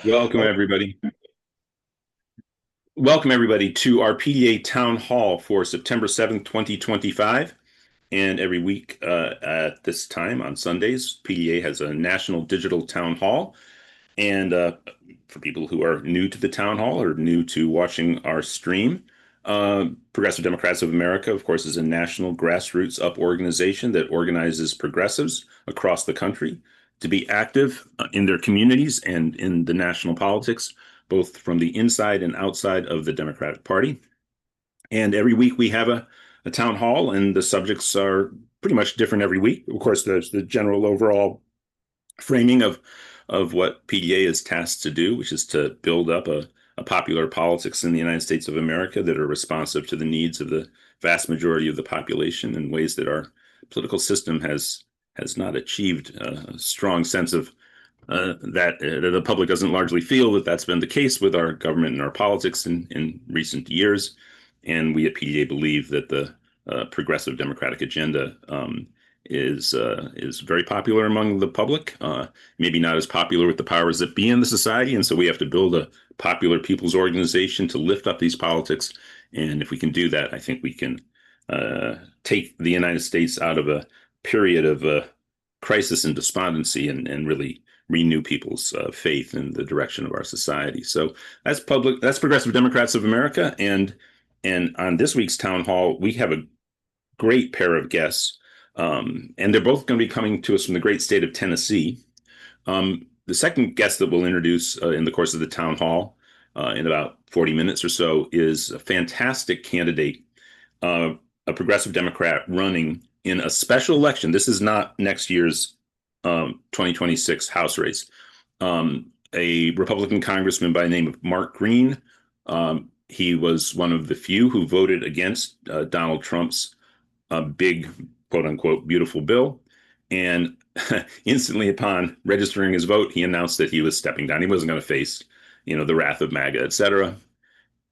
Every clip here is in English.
Welcome, Oh, everybody. Welcome, everybody, to our PDA Town Hall for September 7th, 2025. And every week at this time on Sundays, PDA has a national digital town hall. And for people who are new to the town hall or new to watching our stream, Progressive Democrats of America, of course, is a national grassroots up organization that organizes progressives across the country to be active in their communities and in the national politics, both from the inside and outside of the Democratic Party. And every week we have a town hall, and the subjects are pretty much different every week. Of course, there's the general overall framing of what PDA is tasked to do, which is to build up a popular politics in the United States of America that are responsive to the needs of the vast majority of the population in ways that our political system has not achieved a strong sense of that the public doesn't largely feel that that's been the case with our government and our politics in recent years. And we at PDA believe that the progressive democratic agenda is very popular among the public. Maybe not as popular with the powers that be in the society, and so we have to build a popular people's organization to lift up these politics. And if we can do that, I think we can take the United States out of a period of crisis and despondency and really renew people's faith in the direction of our society. So that's Progressive Democrats of America, and on this week's town hall we have a great pair of guests, and they're both going to be coming to us from the great state of Tennessee. The second guest that we'll introduce in the course of the town hall in about 40 minutes or so is a fantastic candidate, a progressive Democrat running in a special election. This is not next year's 2026 House race. A Republican congressman by the name of Mark Green. He was one of the few who voted against Donald Trump's big, quote unquote, beautiful bill. And instantly upon registering his vote, he announced that he was stepping down. He wasn't going to face, the wrath of MAGA, et cetera.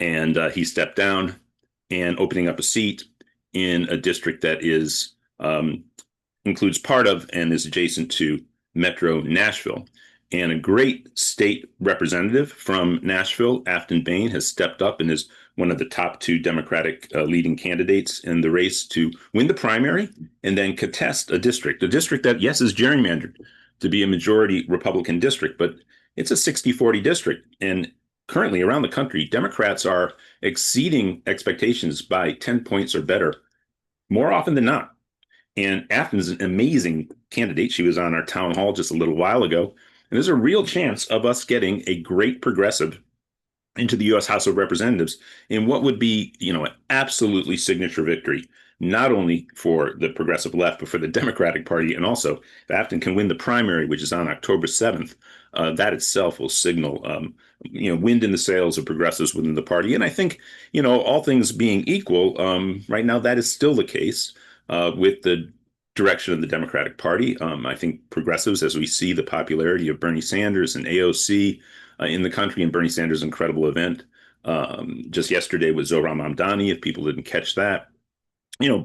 And he stepped down and opening up a seat in a district that is includes part of and is adjacent to Metro Nashville. And a great state representative from Nashville, Aftyn Behn, has stepped up and is one of the top two Democratic leading candidates in the race to win the primary and then contest a district that, yes, is gerrymandered to be a majority Republican district, but it's a 60-40 district. And currently around the country, Democrats are exceeding expectations by 10 points or better more often than not. And Aftyn's an amazing candidate. She was on our town hall just a little while ago. And there's a real chance of us getting a great progressive into the U.S. House of Representatives in what would be, an absolutely signature victory, not only for the progressive left, but for the Democratic Party. And also, if Aftyn can win the primary, which is on October 7th, that itself will signal, wind in the sails of progressives within the party. And I think, all things being equal, right now that is still the case with the direction of the Democratic Party. I think progressives, as we see the popularity of Bernie Sanders and AOC in the country, and Bernie Sanders' incredible event just yesterday with Zohran Mamdani, if people didn't catch that.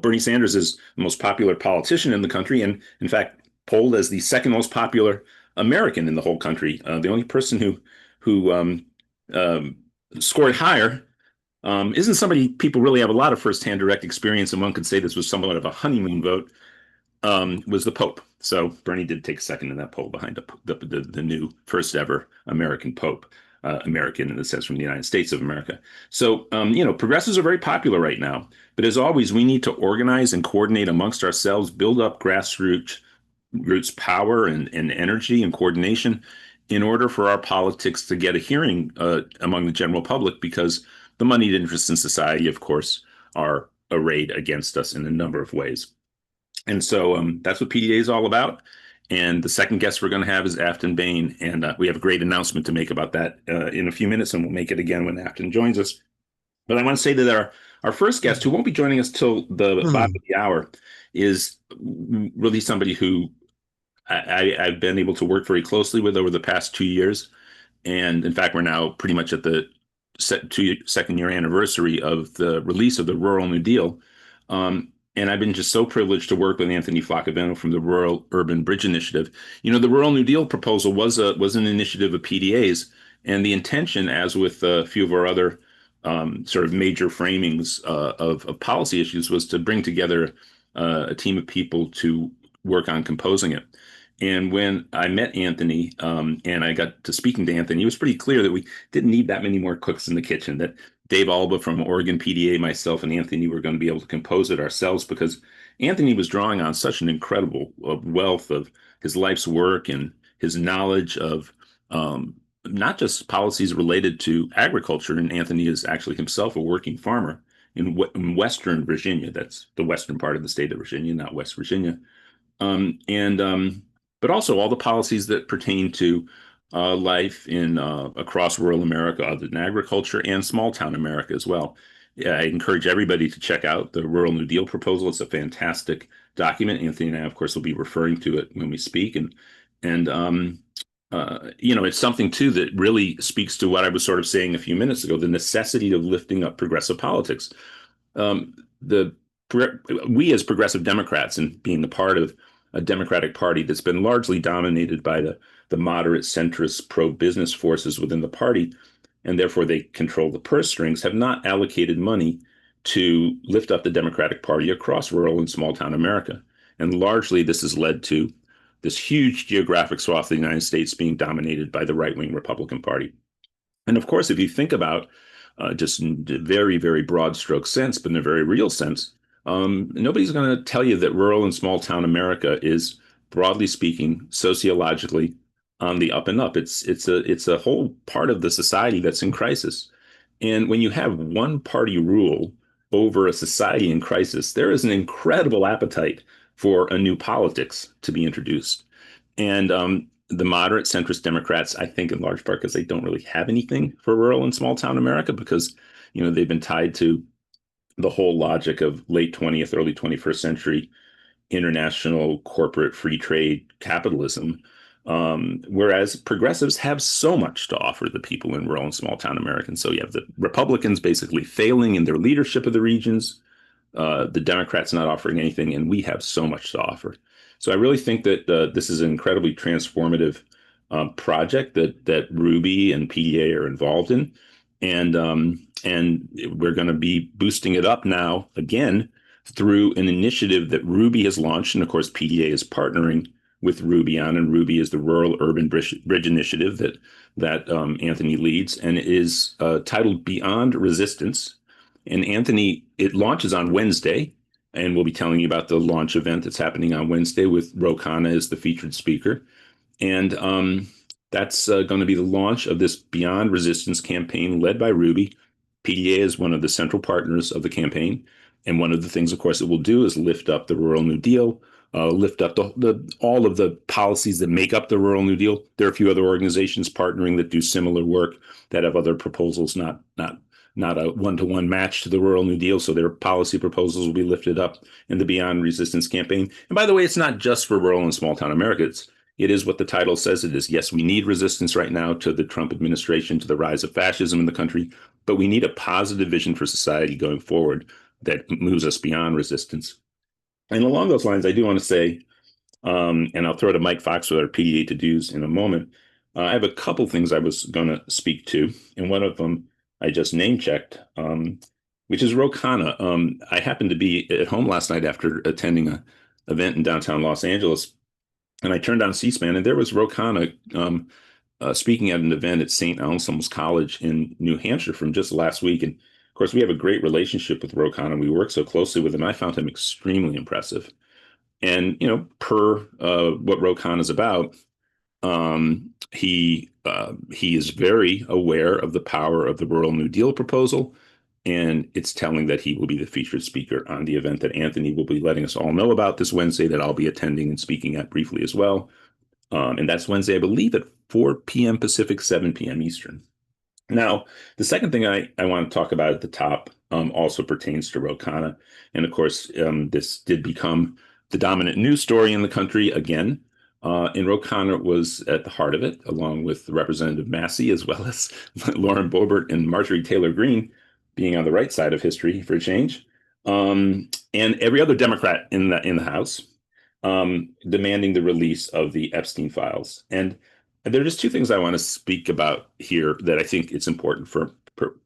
Bernie Sanders is the most popular politician in the country, and in fact, polled as the second most popular American in the whole country. The only person who scored higher isn't somebody people really have a lot of firsthand direct experience, and one could say this was somewhat of a honeymoon vote, was the Pope. So Bernie did take second in that poll behind the new first ever American Pope, American in the sense from the United States of America. So, progressives are very popular right now. But as always, we need to organize and coordinate amongst ourselves, build up grassroots roots power and energy and coordination in order for our politics to get a hearing among the general public, because the moneyed interests in society, of course, are arrayed against us in a number of ways. And so that's what PDA is all about. And the second guest we're going to have is Aftyn Behn. And we have a great announcement to make about that in a few minutes, and we'll make it again when Aftyn joins us. But I want to say that our first guest, who won't be joining us till the bottom hmm. of the hour, is really somebody who I've been able to work very closely with over the past 2 years. And in fact, we're now pretty much at the second year anniversary of the release of the Rural New Deal. And I've been just so privileged to work with Anthony Flaccavento from the Rural Urban Bridge Initiative. The Rural New Deal proposal was an initiative of PDA's, And the intention, as with a few of our other sort of major framings of policy issues, was to bring together a team of people to work on composing it. And when I met Anthony and I got to speaking to Anthony, it was pretty clear that we didn't need that many more cooks in the kitchen, that Dave Alba from Oregon PDA, myself, and Anthony were going to be able to compose it ourselves because Anthony was drawing on such an incredible wealth of his life's work and his knowledge of um, not just policies related to agriculture. And Anthony is actually himself a working farmer in Western Virginia. That's the western part of the state of Virginia, not West Virginia. And But also all the policies that pertain to life in across rural America, other than agriculture, and small town America as well. Yeah, I encourage everybody to check out the Rural New Deal proposal. It's a fantastic document. Anthony and I, of course, will be referring to it when we speak, and it's something too that really speaks to what I was sort of saying a few minutes ago: the necessity of lifting up progressive politics. The We as progressive Democrats, and being a part of a Democratic Party that's been largely dominated by the moderate centrist pro-business forces within the party, and therefore they control the purse strings, have not allocated money to lift up the Democratic Party across rural and small town America. And largely this has led to this huge geographic swath of the United States being dominated by the right-wing Republican Party. And of course, if you think about just in a very, very broad stroke sense, but in a very real sense, nobody's going to tell you that rural and small town America is, broadly speaking, sociologically on the up and up. It's a whole part of the society that's in crisis. And when you have one party rule over a society in crisis, there is an incredible appetite for a new politics to be introduced. And The moderate centrist Democrats, I think in large part because they don't really have anything for rural and small town America, because they've been tied to the whole logic of late 20th, early 21st century international corporate free trade capitalism. Whereas progressives have so much to offer the people in rural and small town America. So you have the Republicans basically failing in their leadership of the regions, the Democrats not offering anything, and we have so much to offer. So I really think that this is an incredibly transformative project that Ruby and PDA are involved in, and we're going to be boosting it up now again through an initiative that Ruby has launched, and of course PDA is partnering with Ruby on, and Ruby is the Rural Urban Bridge Initiative that Anthony leads, and it is titled Beyond Resistance. And Anthony, it launches on Wednesday, and we'll be telling you about the launch event that's happening on Wednesday with Ro Khanna as the featured speaker. And That's going to be the launch of this Beyond Resistance campaign led by Ruby. PDA is one of the central partners of the campaign. And one of the things, of course, it will do is lift up the Rural New Deal, lift up all of the policies that make up the Rural New Deal. There are a few other organizations partnering that do similar work that have other proposals, not a one-to-one match to the Rural New Deal. So their policy proposals will be lifted up in the Beyond Resistance campaign. And by the way, it's not just for rural and small town America. It is what the title says it is. Yes, we need resistance right now to the Trump administration, to the rise of fascism in the country, but we need a positive vision for society going forward that moves us beyond resistance. And along those lines, I do want to say, and I'll throw to Mike Fox with our PDA to-dos in a moment, I have a couple things I was going to speak to, and one of them I just name checked, which is Ro Khanna. I happened to be at home last night after attending an event in downtown Los Angeles, and I turned on C-SPAN, and there was Ro Khanna speaking at an event at St. Anselm's College in New Hampshire from just last week. And of course, we have a great relationship with Ro Khanna. We work so closely with him. I found him extremely impressive. And, per what Ro Khanna is about, he is very aware of the power of the Rural New Deal proposal, and it's telling that he will be the featured speaker on the event that Anthony will be letting us all know about this Wednesday, that I'll be attending and speaking at briefly as well. And that's Wednesday, I believe, at 4 p.m. Pacific, 7 p.m. Eastern. Now, the second thing I want to talk about at the top also pertains to Ro Khanna. And of course, this did become the dominant news story in the country again. And Ro Khanna was at the heart of it, along with Representative Massey, as well as Lauren Boebert and Marjorie Taylor Greene, being on the right side of history for a change, and every other Democrat in the House demanding the release of the Epstein files. And there are just two things I want to speak about here that I think it's important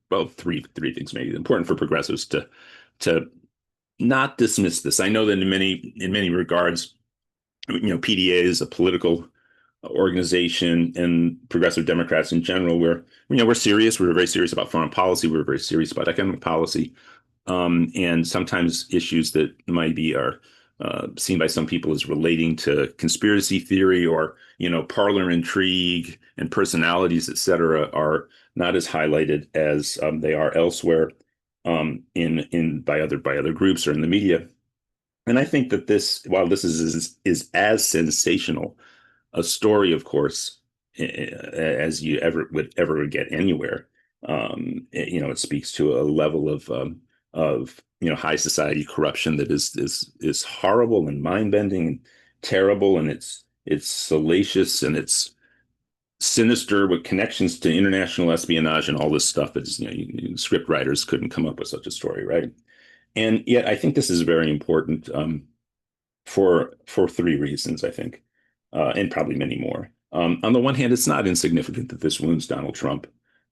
well, three things maybe important for progressives to not dismiss this. I know that in many regards, PDA is a political organization, and progressive Democrats in general, we're serious. We're very serious about foreign policy. We're very serious about economic policy, and sometimes issues that maybe are seen by some people as relating to conspiracy theory or parlor intrigue and personalities, et cetera, are not as highlighted as they are elsewhere in by other groups or in the media. And I think that while this is as sensational a story, of course, as you would ever get anywhere. It speaks to a level of high society corruption that is horrible and mind bending and terrible, and it's salacious and it's sinister with connections to international espionage and all this stuff. It's script writers couldn't come up with such a story, right? And yet, I think this is very important. For three reasons, I think, and probably many more. On the one hand, it's not insignificant that this wounds Donald Trump,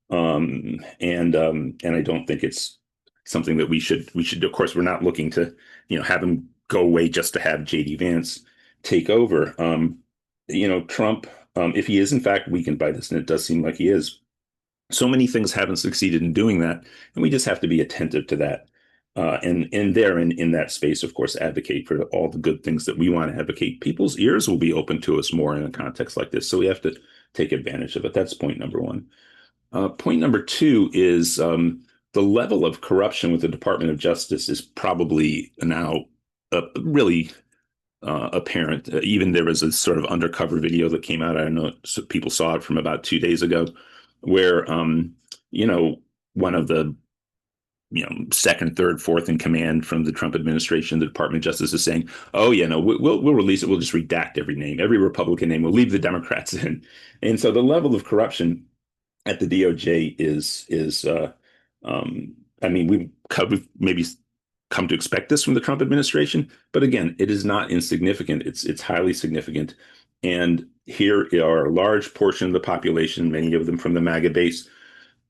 and I don't think it's something that we should. Of course, we're not looking to have him go away just to have JD Vance take over. Trump, if he is in fact weakened by this, and it does seem like he is, so many things haven't succeeded in doing that, and we just have to be attentive to that. And there in that space, of course, advocate for all the good things that we want to advocate. People's ears will be open to us more in a context like this. So we have to take advantage of it. That's point number one. Point number two is the level of corruption with the Department of Justice is probably now really apparent. Even there was a sort of undercover video that came out. I don't know, so people saw it from about 2 days ago, where one of the second, third, fourth in command from the Trump administration, the Department of Justice, is saying, "Oh yeah, no, we'll release it. We'll just redact every name, every Republican name. We'll leave the Democrats in." And so the level of corruption at the DOJ is I mean, we've maybe come to expect this from the Trump administration, but again, it is not insignificant. It's highly significant, and here are a large portion of the population, many of them from the MAGA base,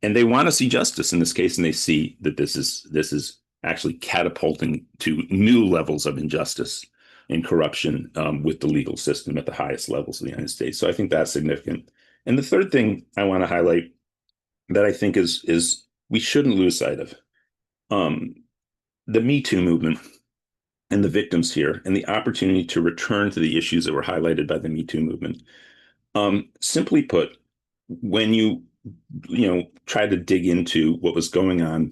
and they want to see justice in this case, and they see that this is actually catapulting to new levels of injustice and corruption with the legal system at the highest levels of the United States. So I think that's significant. And the third thing I want to highlight that I think is we shouldn't lose sight of the Me Too movement and the victims here, and the opportunity to return to the issues that were highlighted by the Me Too movement. Simply put, when you try to dig into what was going on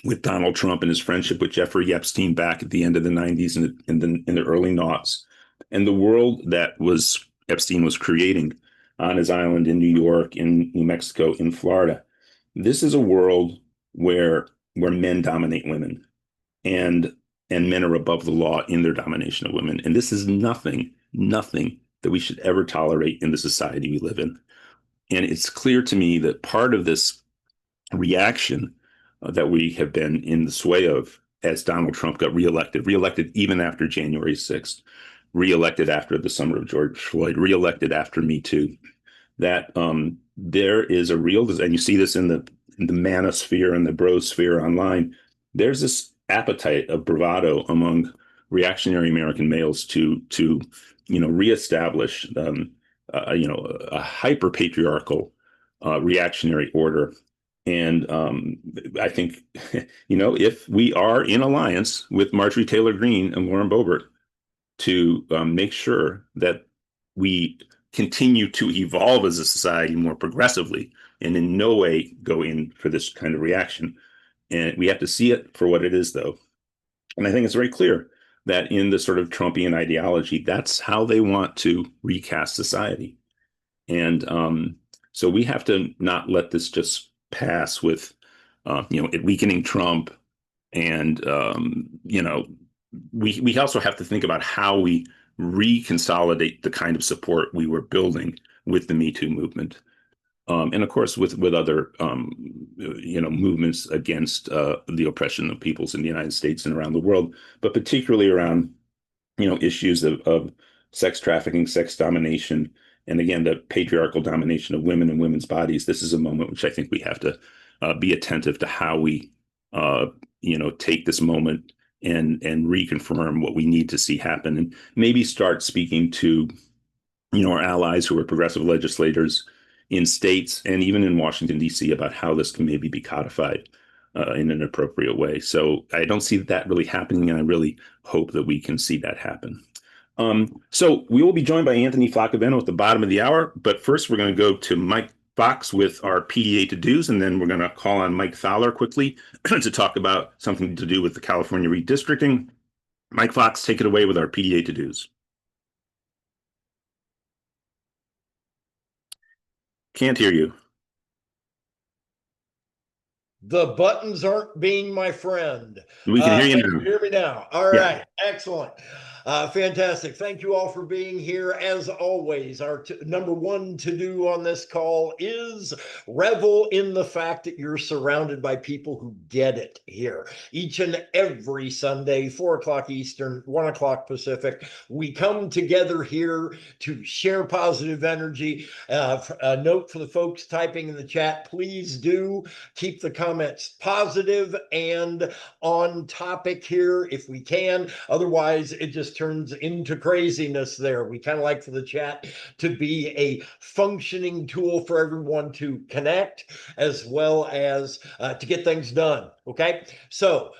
with Donald Trump and his friendship with Jeffrey Epstein back at the end of the 90s and in the early noughts, and the world that Epstein was creating on his island in New York, in New Mexico, in Florida. This is a world where men dominate women, and men are above the law in their domination of women. And this is nothing that we should ever tolerate in the society we live in. And it's clear to me that part of this reaction that we have been in the sway of as Donald Trump got reelected even after January 6th, reelected after the summer of George Floyd, reelected after Me Too, that there is a real, and you see this in the manosphere and the brosphere online, there's this appetite of bravado among reactionary American males to reestablish a hyper patriarchal reactionary order. And I think if we are in alliance with Marjorie Taylor Greene and Lauren Boebert to make sure that we continue to evolve as a society more progressively and in no way go in for this kind of reaction. And we have to see it for what it is, though. And I think it's very clear that in the sort of Trumpian ideology, that's how they want to recast society. And so we have to not let this just pass with, it weakening Trump. And, we also have to think about how we reconsolidate the kind of support we were building with the Me Too movement. And of course, with other, movements against the oppression of peoples in the United States and around the world, but particularly around, issues of sex trafficking, sex domination, And again, the patriarchal domination of women and women's bodies. This is a moment which I think we have to be attentive to how we, take this moment and reconfirm what we need to see happen, and maybe start speaking to our allies who are progressive legislators in states and even in Washington, D.C., about how this can maybe be codified in an appropriate way. So I don't see that really happening, and I really hope that we can see that happen. So we will be joined by Anthony Flaccavento at the bottom of the hour, but first we're going to go to Mike Fox with our PDA to-dos, and then we're going to call on Mike Fowler quickly to talk about something to do with the California redistricting. Mike Fox, take it away with our PDA to-dos. Can't hear you. The buttons aren't being my friend. We can hear you now. Hear me now. All right. Excellent. Fantastic. Thank you all for being here. As always, our number one to do on this call is revel in the fact that you're surrounded by people who get it here. Each and every Sunday, 4 o'clock Eastern, 1 o'clock Pacific, we come together here to share positive energy. A note for the folks typing in the chat, please do keep the comments positive and on topic here if we can. Otherwise, it just turns into craziness there. We kind of like for the chat to be a functioning tool for everyone to connect as well as to get things done. Okay, so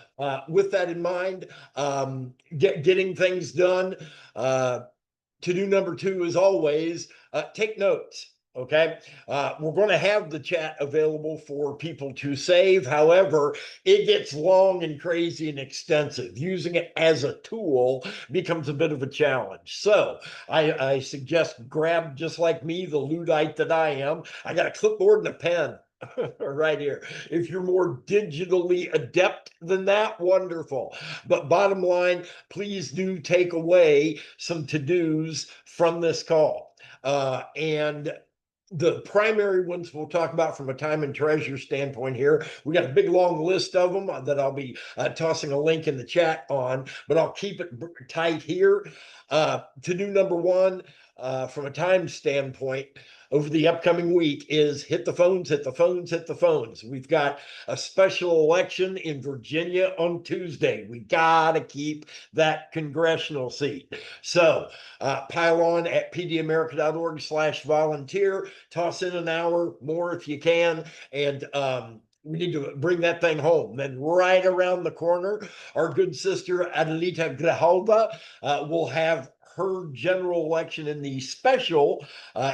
with that in mind, getting things done. To-do number 2 is always take notes. Okay, we're going to have the chat available for people to save. However, it gets long and crazy and extensive. Using it as a tool becomes a bit of a challenge. So I suggest grab, just like me, the Luddite that I am. I got a clipboard and a pen right here. If you're more digitally adept than that, wonderful. But bottom line, please do take away some to-dos from this call. And the primary ones we'll talk about from a time and treasure standpoint here. We got a big long list of them that I'll be tossing a link in the chat on, but I'll keep it tight here. To-do number 1 from a time standpoint over the upcoming week is hit the phones, hit the phones, hit the phones. We've got a special election in Virginia on Tuesday. We got to keep that congressional seat. So pile on at pdamerica.org/volunteer. Toss in an hour more if you can. And we need to bring that thing home. Then right around the corner, our good sister Adelita Grijalva will have her general election in the special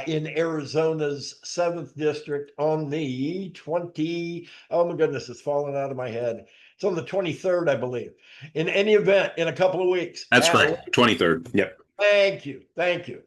in Arizona's 7th district on the 20. Oh my goodness, it's falling out of my head. It's on the 23rd, I believe. In any event, in a couple of weeks. That's correct. 23rd. Yep. Thank you. Thank you.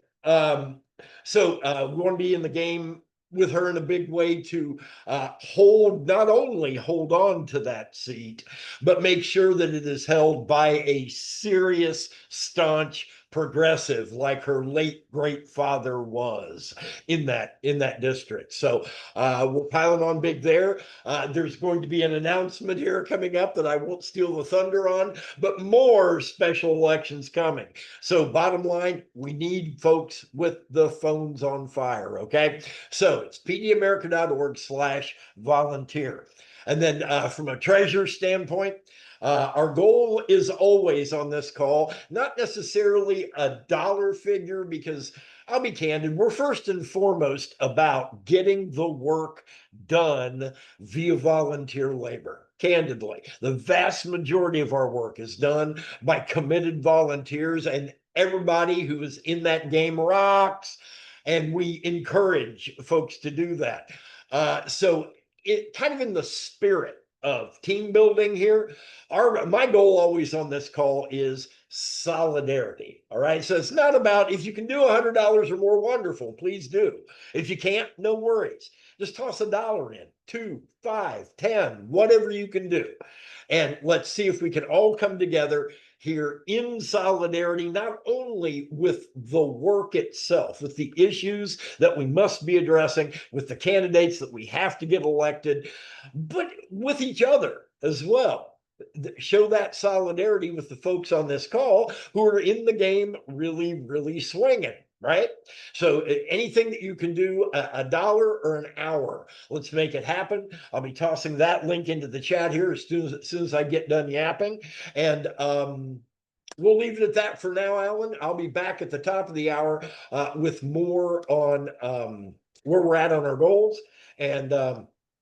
So we want to be in the game with her in a big way to not only hold on to that seat, but make sure that it is held by a serious, staunch progressive like her late great father was in that district. So we're piling on big there. There's going to be an announcement here coming up that I won't steal the thunder on, but more special elections coming. So bottom line, we need folks with the phones on fire. Okay, so it's pdamerica.org/volunteer. And then from a treasure standpoint, our goal is always on this call, not necessarily a dollar figure, because I'll be candid, we're first and foremost about getting the work done via volunteer labor. Candidly, the vast majority of our work is done by committed volunteers, and everybody who is in that game rocks, and we encourage folks to do that. So it kind of in the spirit of team building here, my goal always on this call is solidarity. All right, so it's not about, if you can do $100 or more, wonderful, please do. If you can't, no worries, just toss $1 in, 2, 5, 10, whatever you can do, and let's see if we can all come together here in solidarity, not only with the work itself, with the issues that we must be addressing, with the candidates that we have to get elected, but with each other as well. Show that solidarity with the folks on this call who are in the game really, really swinging. right? So anything that you can do, a dollar or an hour, let's make it happen. I'll be tossing that link into the chat here as soon as I get done yapping. And we'll leave it at that for now, Alan. I'll be back at the top of the hour with more on where we're at on our goals. And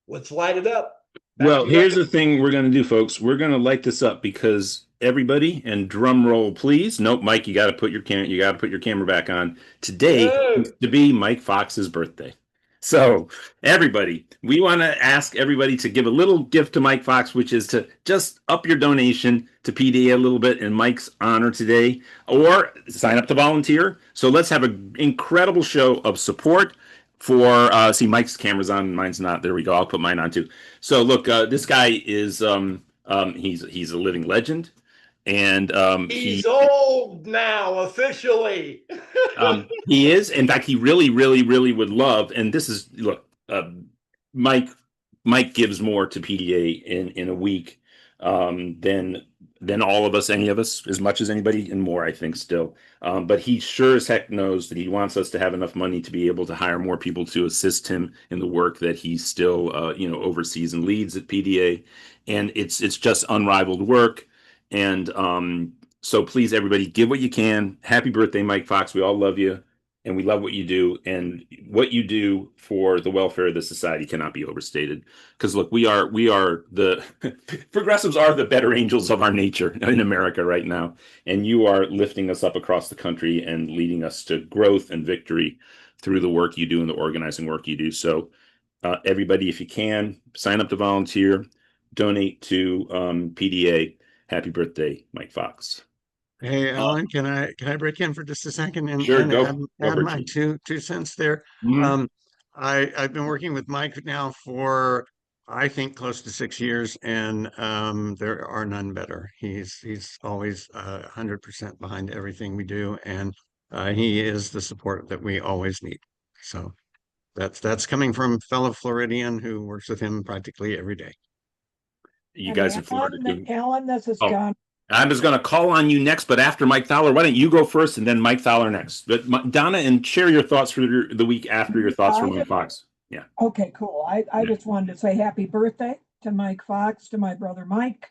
let's light it up. Back Well, to you. here's the thing we're going to do, folks. We're going to light this up because everybody, and drum roll, please. Nope, Mike, you got to put your camera back on. Today No. happens to be Mike Fox's birthday. So, everybody, we want to ask everybody to give a little gift to Mike Fox, which is to just up your donation to PDA a little bit in Mike's honor today, or sign up to volunteer. So let's have an incredible show of support for see Mike's camera's on, mine's not. There we go. I'll put mine on too. So look, this guy is he's a living legend, and He's old now, officially. he is. In fact, he really, really, really would love. And this is look, Mike. Mike gives more to PDA in a week than all of us, any of us, as much as anybody, and more, I think, still. But he sure as heck knows that he wants us to have enough money to be able to hire more people to assist him in the work that he still, oversees and leads at PDA. And it's just unrivaled work. And so please, everybody, give what you can. Happy birthday, Mike Fox. We all love you, and we love what you do. And what you do for the welfare of the society cannot be overstated. Because look, we are the progressives are the better angels of our nature in America right now, and you are lifting us up across the country and leading us to growth and victory through the work you do and the organizing work you do. So, everybody, if you can, sign up to volunteer, donate to PDA. Happy birthday, Mike Fox. Hey, Uh, Alan, can I break in for just a second and, sure, go add for it, my Gene. two cents there? Mhm. I've been working with Mike now for I think close to 6 years, and there are none better. He's always 100% behind everything we do, and he is the support that we always need. So that's coming from fellow Floridian who works with him practically every day. You And guys in Florida Alan, too. Alan, this is Oh, John. I was going to call on you next, but after Mike Fowler, why don't you go first and then Mike Fowler next? But Donna, and share your thoughts for the week after your thoughts from Mike Fox. Yeah. Okay, cool. I Yeah. just wanted to say happy birthday to Mike Fox, to my brother Mike.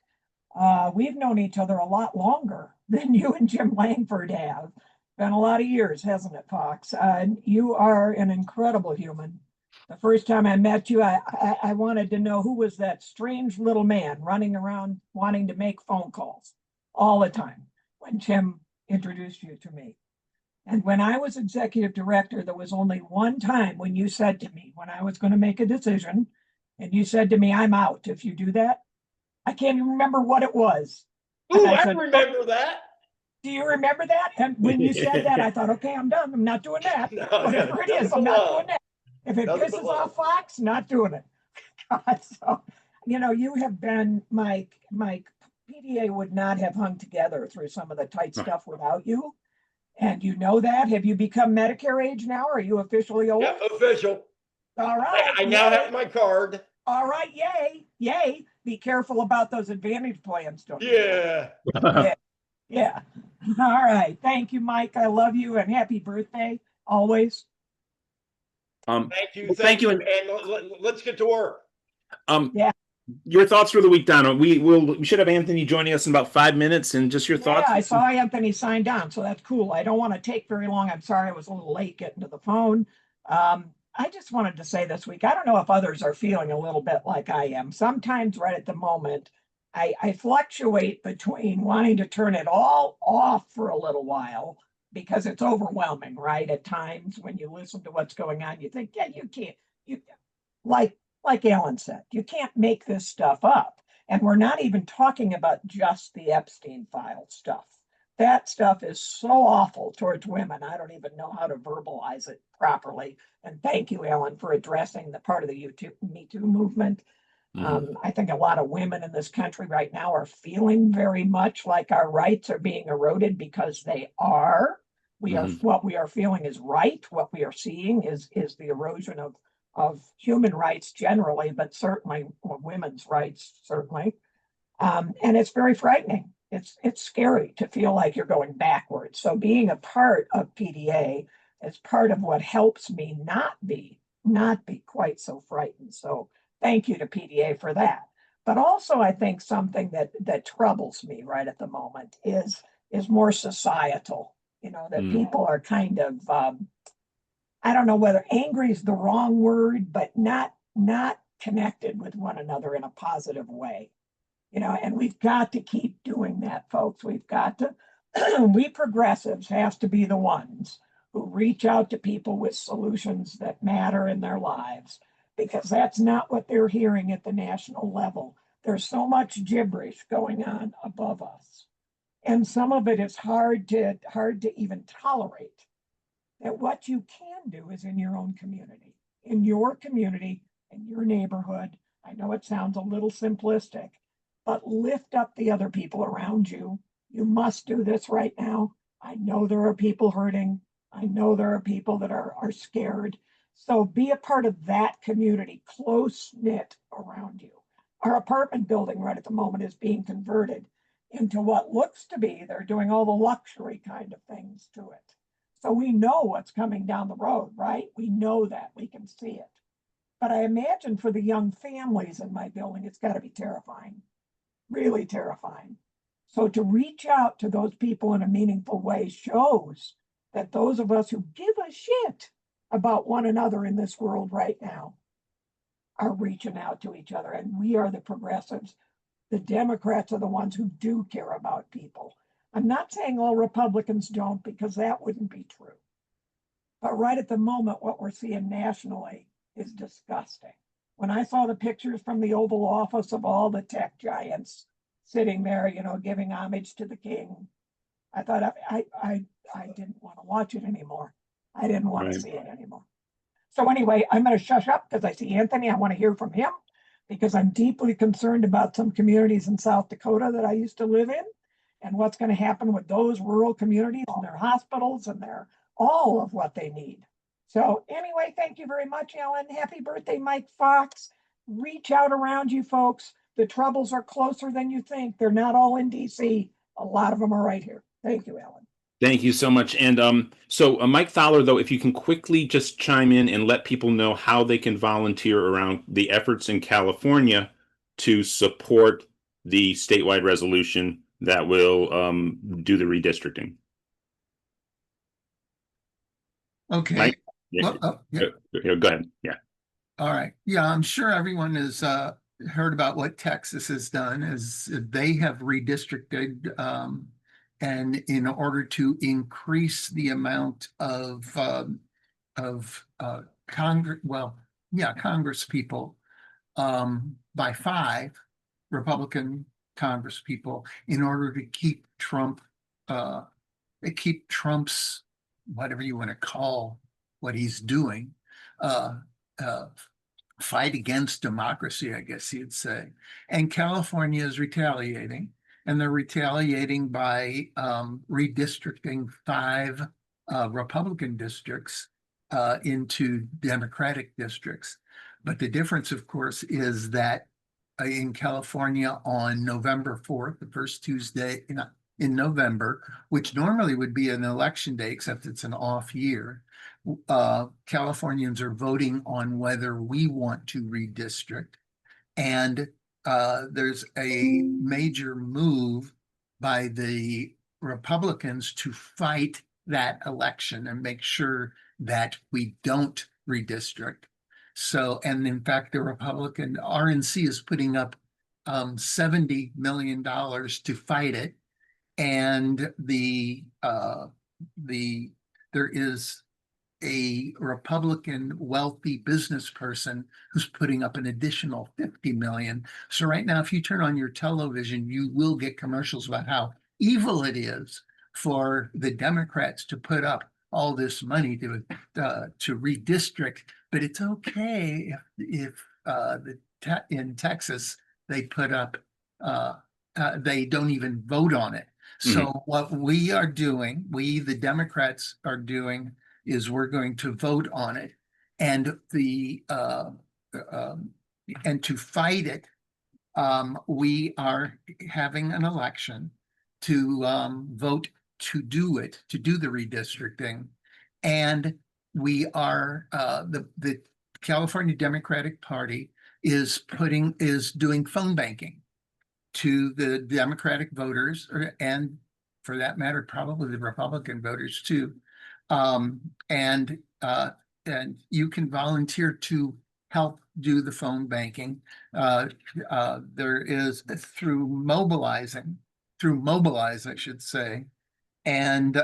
We've known each other a lot longer than you and Jim Langford have. Been a lot of years, hasn't it, Fox? You are an incredible human. The first time I met you, I wanted to know who was that strange little man running around wanting to make phone calls all the time when Jim introduced you to me. And when I was executive director, there was only one time when you said to me, when I was going to make a decision, and you said to me, I'm out if you do that. I can't even remember what it was. Ooh, And I I said, "Oh, remember that. do you remember that?" And when you said that, I thought, okay, I'm done. I'm not doing that. No, Whatever it is, nothing I'm but not love. doing that. If it Nothing but pisses love. off Fox, not doing it. So, you have been my PDA would not have hung together through some of the tight stuff without you. And you know that. Have you become Medicare age now? Are you officially old? Yeah, official. All right. I now Yay. have my card. All right. Yay. Yay. Be careful about those advantage plans, don't you? Yeah. Yeah. Yeah. All right. Thank you, Mike. I love you and happy birthday always. Thank you. Well, Thank you. and And let's get to work. Yeah. your thoughts for the week, Donna. We should have Anthony joining us in about 5 minutes, and just your Yeah, thoughts. I saw Anthony signed on, so that's cool. I don't want to take very long. I'm sorry I was a little late getting to the phone. I just wanted to say this week, I don't know if others are feeling a little bit like I am. Sometimes right at the moment, I fluctuate between wanting to turn it all off for a little while because it's overwhelming, right? At times when you listen to what's going on, you think, yeah, you can't, you like Alan said, you can't make this stuff up. And we're not even talking about just the Epstein file stuff. That stuff is so awful towards women. I don't even know how to verbalize it properly. And thank you, Alan, for addressing the part of the Me Too movement. I think a lot of women in this country right now are feeling very much like our rights are being eroded because they are. What we are feeling is right. What we are seeing is the erosion of human rights generally, but certainly women's rights, certainly. And it's very frightening. It's scary to feel like you're going backwards. So being a part of PDA is part of what helps me not be quite so frightened. So thank you to PDA for that. But also, I think something that troubles me right at the moment is more societal. You know, that people are kind of I don't know whether angry is the wrong word, but not connected with one another in a positive way. You know, and we've got to keep doing that, folks. We've got to. We progressives have to be the ones who reach out to people with solutions that matter in their lives, because that's not what they're hearing at the national level. There's so much gibberish going on above us, and some of it is hard to even tolerate. That what you can do is in your own community, in your community, in your neighborhood. I know it sounds a little simplistic, but lift up the other people around you. You must do this right now. I know there are people hurting. I know there are people that are scared. So be a part of that community, close knit around you. Our apartment building right at the moment is being converted into what looks to be, they're doing all the luxury kind of things to it. So we know what's coming down the road, right? We know that, we can see it. But I imagine for the young families in my building, it's got to be terrifying, really terrifying. So to reach out to those people in a meaningful way shows that those of us who give a shit about one another in this world right now are reaching out to each other. And we are the progressives. The Democrats are the ones who do care about people. I'm not saying all Republicans don't, because that wouldn't be true. But right at the moment, what we're seeing nationally is disgusting. When I saw the pictures from the Oval Office of all the tech giants sitting there, you know, giving homage to the king, I thought I didn't want to watch it anymore. I didn't want to see it anymore. So anyway, I'm going to shush up because I see Anthony. I want to hear from him because I'm deeply concerned about some communities in South Dakota that I used to live in, and what's going to happen with those rural communities and their hospitals and their all of what they need. So anyway, thank you very much, Ellen. Happy birthday, Mike Fox. Reach out around you, folks. The troubles are closer than you think. They're not all in DC. A lot of them are right here. Thank you, Ellen. Thank you so much. And so Mike Fowler, though, if you can quickly just chime in and let people know how they can volunteer around the efforts in California to support the statewide resolution that will do the redistricting. Okay. Mike? Yeah. Well, yeah. Go ahead. Yeah. All right. Yeah, I'm sure everyone has heard about what Texas has done, is they have redistricted, and in order to increase the amount of Congress people by 5 Republican Congress people, in order to keep Trump's, whatever you want to call what he's doing, fight against democracy, I guess you'd say. And California is retaliating, and they're retaliating by redistricting 5 Republican districts into Democratic districts. But the difference, of course, is that in California on November 4th, the first Tuesday in November, which normally would be an election day, except it's an off year, Californians are voting on whether we want to redistrict. And there's a major move by the Republicans to fight that election and make sure that we don't redistrict. So, and in fact, the Republican RNC is putting up $70 million to fight it. And there is a Republican wealthy business person who's putting up an additional 50 million. So right now, if you turn on your television, you will get commercials about how evil it is for the Democrats to put up all this money to redistrict. But it's okay if in Texas they put up they don't even vote on it. So what we are doing, the Democrats are doing, is we're going to vote on it, and and to fight it, we are having an election to vote to do the redistricting, And we are the California Democratic Party is doing phone banking to the Democratic voters, and for that matter, probably the Republican voters too. Um, and you can volunteer to help do the phone banking. There is through Mobilize, I should say, and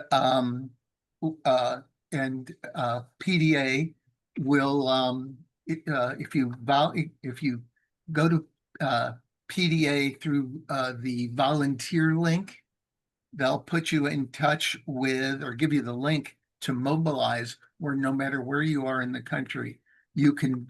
PDA will if you go to PDA through the volunteer link, they'll put you in touch with or give you the link to Mobilize, where no matter where you are in the country, you can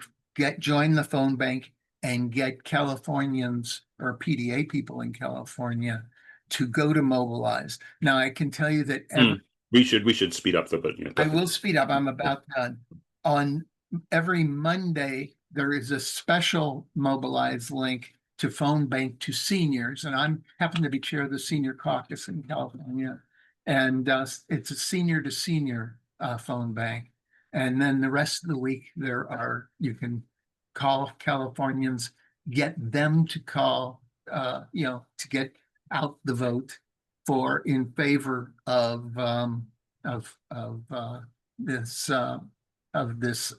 join the phone bank and get Californians or PDA people in California to go to Mobilize. Now, I can tell you that we should speed up but I will speed up. I'm about done. On every Monday, there is a special Mobilize link to phone bank to seniors, and I'm happen to be chair of the senior caucus in California, and it's a senior to senior phone bank. And then the rest of the week, you can call Californians, get them to call, to get out the vote in favor of this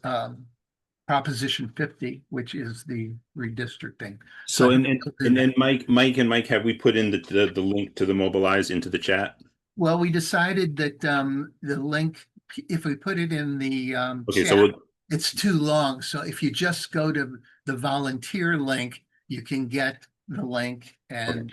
Proposition 50, which is the redistricting. So and then Mike, have we put in the link to the Mobilize into the chat? Well, we decided that the link, if we put it in the Okay, chat, so it's too long. So if you just go to the volunteer link, you can get the link and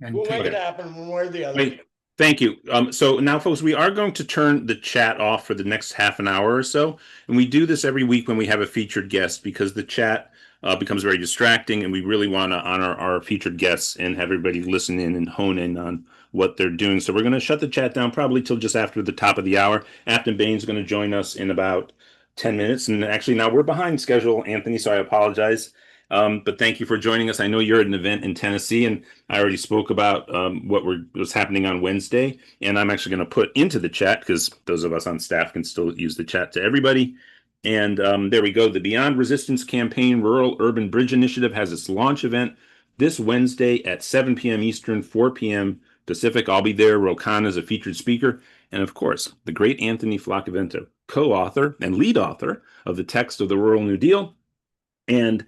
we'll make it happen one way or the other. Wait, thank you. So now, folks, we are going to turn the chat off for the next half an hour or so. And we do this every week when we have a featured guest, because the chat becomes very distracting, and we really want to honor our featured guests and have everybody listen in and hone in on what they're doing. So we're going to shut the chat down probably till just after the top of the hour. Aftyn Behn's going to join us in about 10 minutes. And actually, now we're behind schedule, Anthony, so I apologize. But thank you for joining us. I know you're at an event in Tennessee, and I already spoke about what was happening on Wednesday. And I'm actually going to put into the chat, because those of us on staff can still use the chat, to everybody. And there we go. The Beyond Resistance Campaign Rural Urban Bridge Initiative has its launch event this Wednesday at 7 p.m. Eastern, 4 p.m. Pacific. I'll be there. Rokan is a featured speaker. And of course, the great Anthony Flaccavento, co-author and lead author of the text of the Rural New Deal, and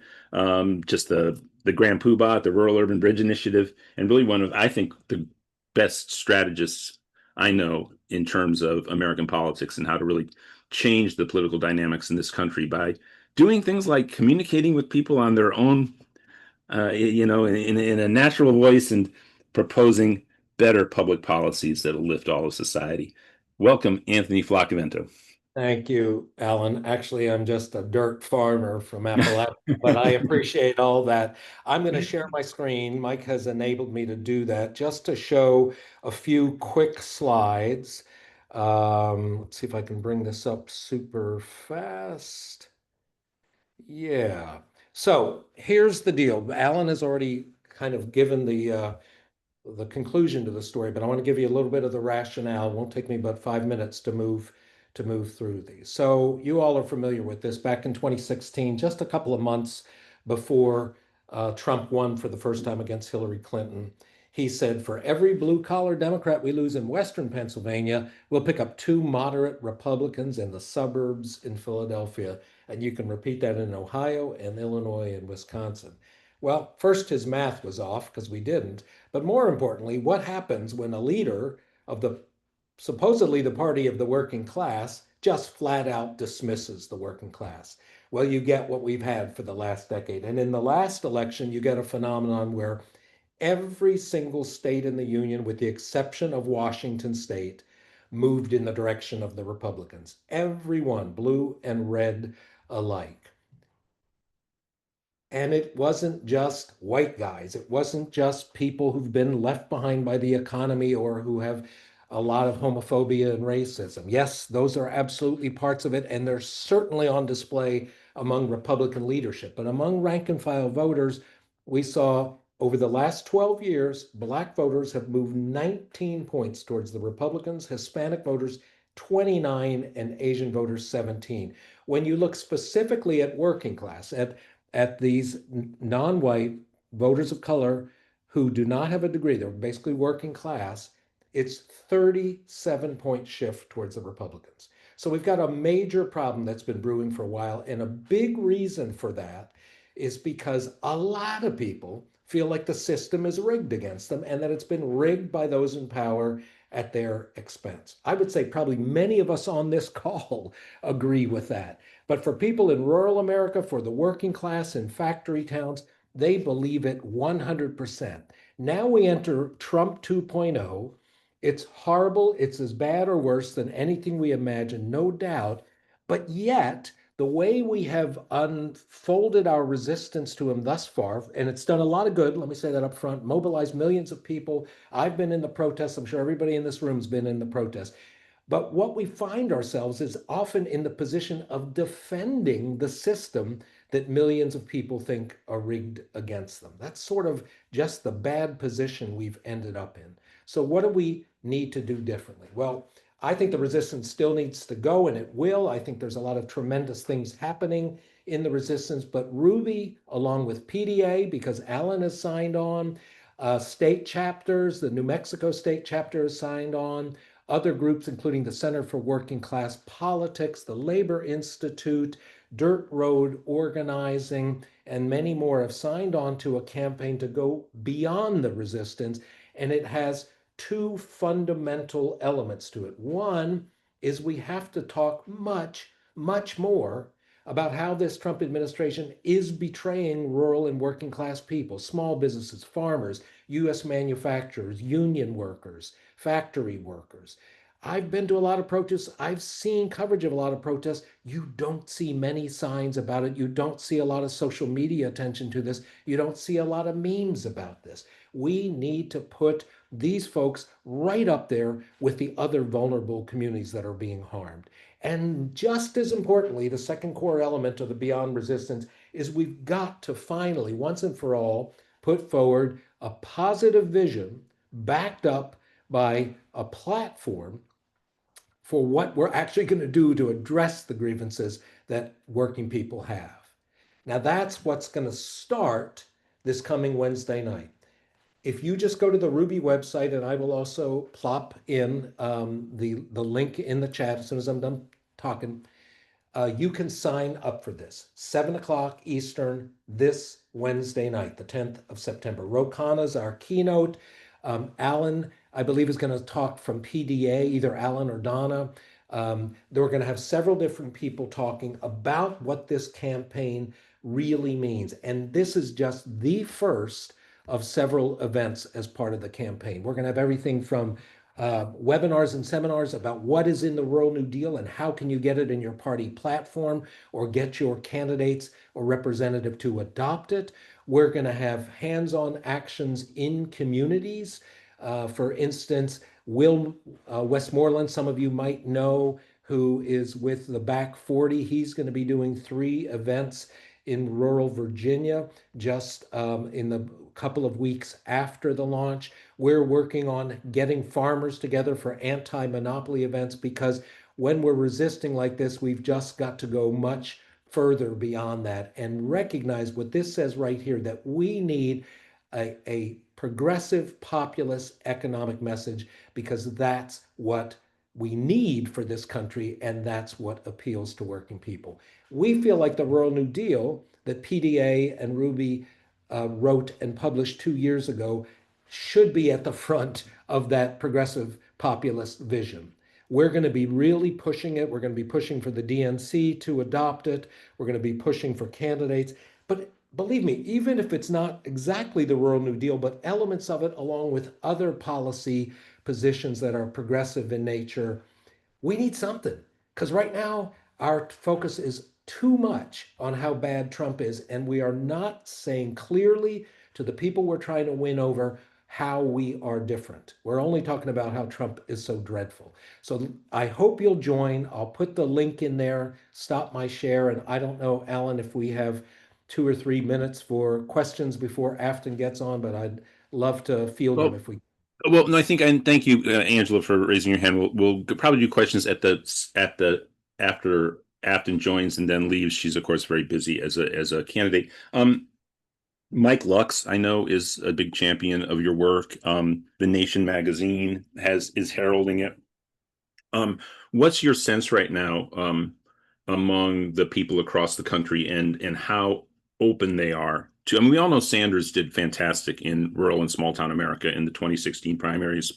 just the Grand Poobah at the Rural Urban Bridge Initiative, and really one of, I think, the best strategists I know in terms of American politics and how to really change the political dynamics in this country by doing things like communicating with people on their own, in a natural voice, and proposing better public policies that'll lift all of society. Welcome, Anthony Flaccavento. Thank you, Alan. Actually, I'm just a dirt farmer from Appalachia, but I appreciate all that. I'm going to share my screen. Mike has enabled me to do that just to show a few quick slides. Let's see if I can bring this up super fast. Yeah. So here's the deal. Alan has already kind of given the conclusion to the story, but I want to give you a little bit of the rationale. It won't take me but 5 minutes to move through these. So you all are familiar with this. Back in 2016, just a couple of months before Trump won for the first time against Hillary Clinton, he said, for every blue-collar Democrat we lose in Western Pennsylvania, we'll pick up 2 moderate Republicans in the suburbs in Philadelphia. And you can repeat that in Ohio and Illinois and Wisconsin. Well, first, his math was off because we didn't. But more importantly, what happens when a leader of supposedly the party of the working class just flat out dismisses the working class? Well, you get what we've had for the last decade. And in the last election, you get a phenomenon where every single state in the union, with the exception of Washington State, moved in the direction of the Republicans. Everyone, blue and red alike. And it wasn't just white guys. It wasn't just people who've been left behind by the economy or who have a lot of homophobia and racism. Yes, those are absolutely parts of it, and they're certainly on display among Republican leadership. But among rank and file voters, we saw over the last 12 years, Black voters have moved 19 points towards the Republicans, Hispanic voters 29, and Asian voters 17. When you look specifically at working class, at these non-white voters of color who do not have a degree, they're basically working class, it's 37-point shift towards the Republicans. So we've got a major problem that's been brewing for a while. And a big reason for that is because a lot of people feel like the system is rigged against them and that it's been rigged by those in power at their expense. I would say probably many of us on this call agree with that. But for people in rural America, for the working class in factory towns, they believe it 100%. Now we enter Trump 2.0. It's horrible. It's as bad or worse than anything we imagined, no doubt. But yet, the way we have unfolded our resistance to him thus far, and it's done a lot of good, let me say that up front, mobilized millions of people. I've been in the protests. I'm sure everybody in this room has been in the protests. But what we find ourselves is often in the position of defending the system that millions of people think are rigged against them. That's sort of just the bad position we've ended up in. So what do we need to do differently? Well, I think the resistance still needs to go, and it will. I think there's a lot of tremendous things happening in the resistance, but Ruby, along with PDA, because Alan has signed on, state chapters, the New Mexico state chapter has signed on, other groups, including the Center for Working Class Politics, the Labor Institute, Dirt Road Organizing, and many more have signed on to a campaign to go beyond the resistance. And it has two fundamental elements to it. One is we have to talk much, much more about how this Trump administration is betraying rural and working class people, small businesses, farmers, US manufacturers, union workers, factory workers. I've been to a lot of protests. I've seen coverage of a lot of protests. You don't see many signs about it. You don't see a lot of social media attention to this. You don't see a lot of memes about this. We need to put these folks right up there with the other vulnerable communities that are being harmed. And just as importantly, the second core element of the Beyond Resistance is we've got to finally, once and for all, put forward a positive vision backed up by a platform for what we're actually going to do to address the grievances that working people have. Now, that's what's going to start this coming Wednesday night. If you just go to the Ruby website, and I will also plop in the link in the chat as soon as I'm done talking, you can sign up for this. 7 o'clock Eastern this Wednesday night, the 10th of September. Rokana's our keynote. Alan, I believe, is going to talk from PDA, either Alan or Donna. We're going to have several different people talking about what this campaign really means. And this is just the first of several events as part of the campaign. We're going to have everything from webinars and seminars about what is in the Rural New Deal and how can you get it in your party platform or get your candidates or representative to adopt it. We're going to have hands-on actions in communities. For instance, Will Westmoreland, some of you might know, who is with the Back 40. He's going to be doing 3 events in rural Virginia just in the couple of weeks after the launch. We're working on getting farmers together for anti-monopoly events because when we're resisting like this, we've just got to go much further beyond that and recognize what this says right here, that we need a progressive populist economic message because that's what we need for this country and that's what appeals to working people. We feel like the Rural New Deal that PDA and Ruby wrote and published 2 years ago should be at the front of that progressive populist vision. We're going to be really pushing it. We're going to be pushing for the DNC to adopt it. We're going to be pushing for candidates. But believe me, even if it's not exactly the Rural New Deal, but elements of it along with other policy positions that are progressive in nature, we need something. Because right now, our focus is too much on how bad Trump is, and we are not saying clearly to the people we're trying to win over how we are different. We're only talking about how Trump is so dreadful. So I hope you'll join. I'll put the link in there, stop my share, and I don't know, Alan, if we have 2 or 3 minutes for questions before Aftyn gets on, but I'd love to field them if we. Well, no, I think, and thank you, Angela, for raising your hand. We'll probably do questions at the after Aftyn joins and then leaves. She's of course very busy as a candidate. Mike Lux, I know, is a big champion of your work. The Nation magazine is heralding it. What's your sense right now, among the people across the country, and how open they are to? I mean, we all know Sanders did fantastic in rural and small town America in the 2016 primaries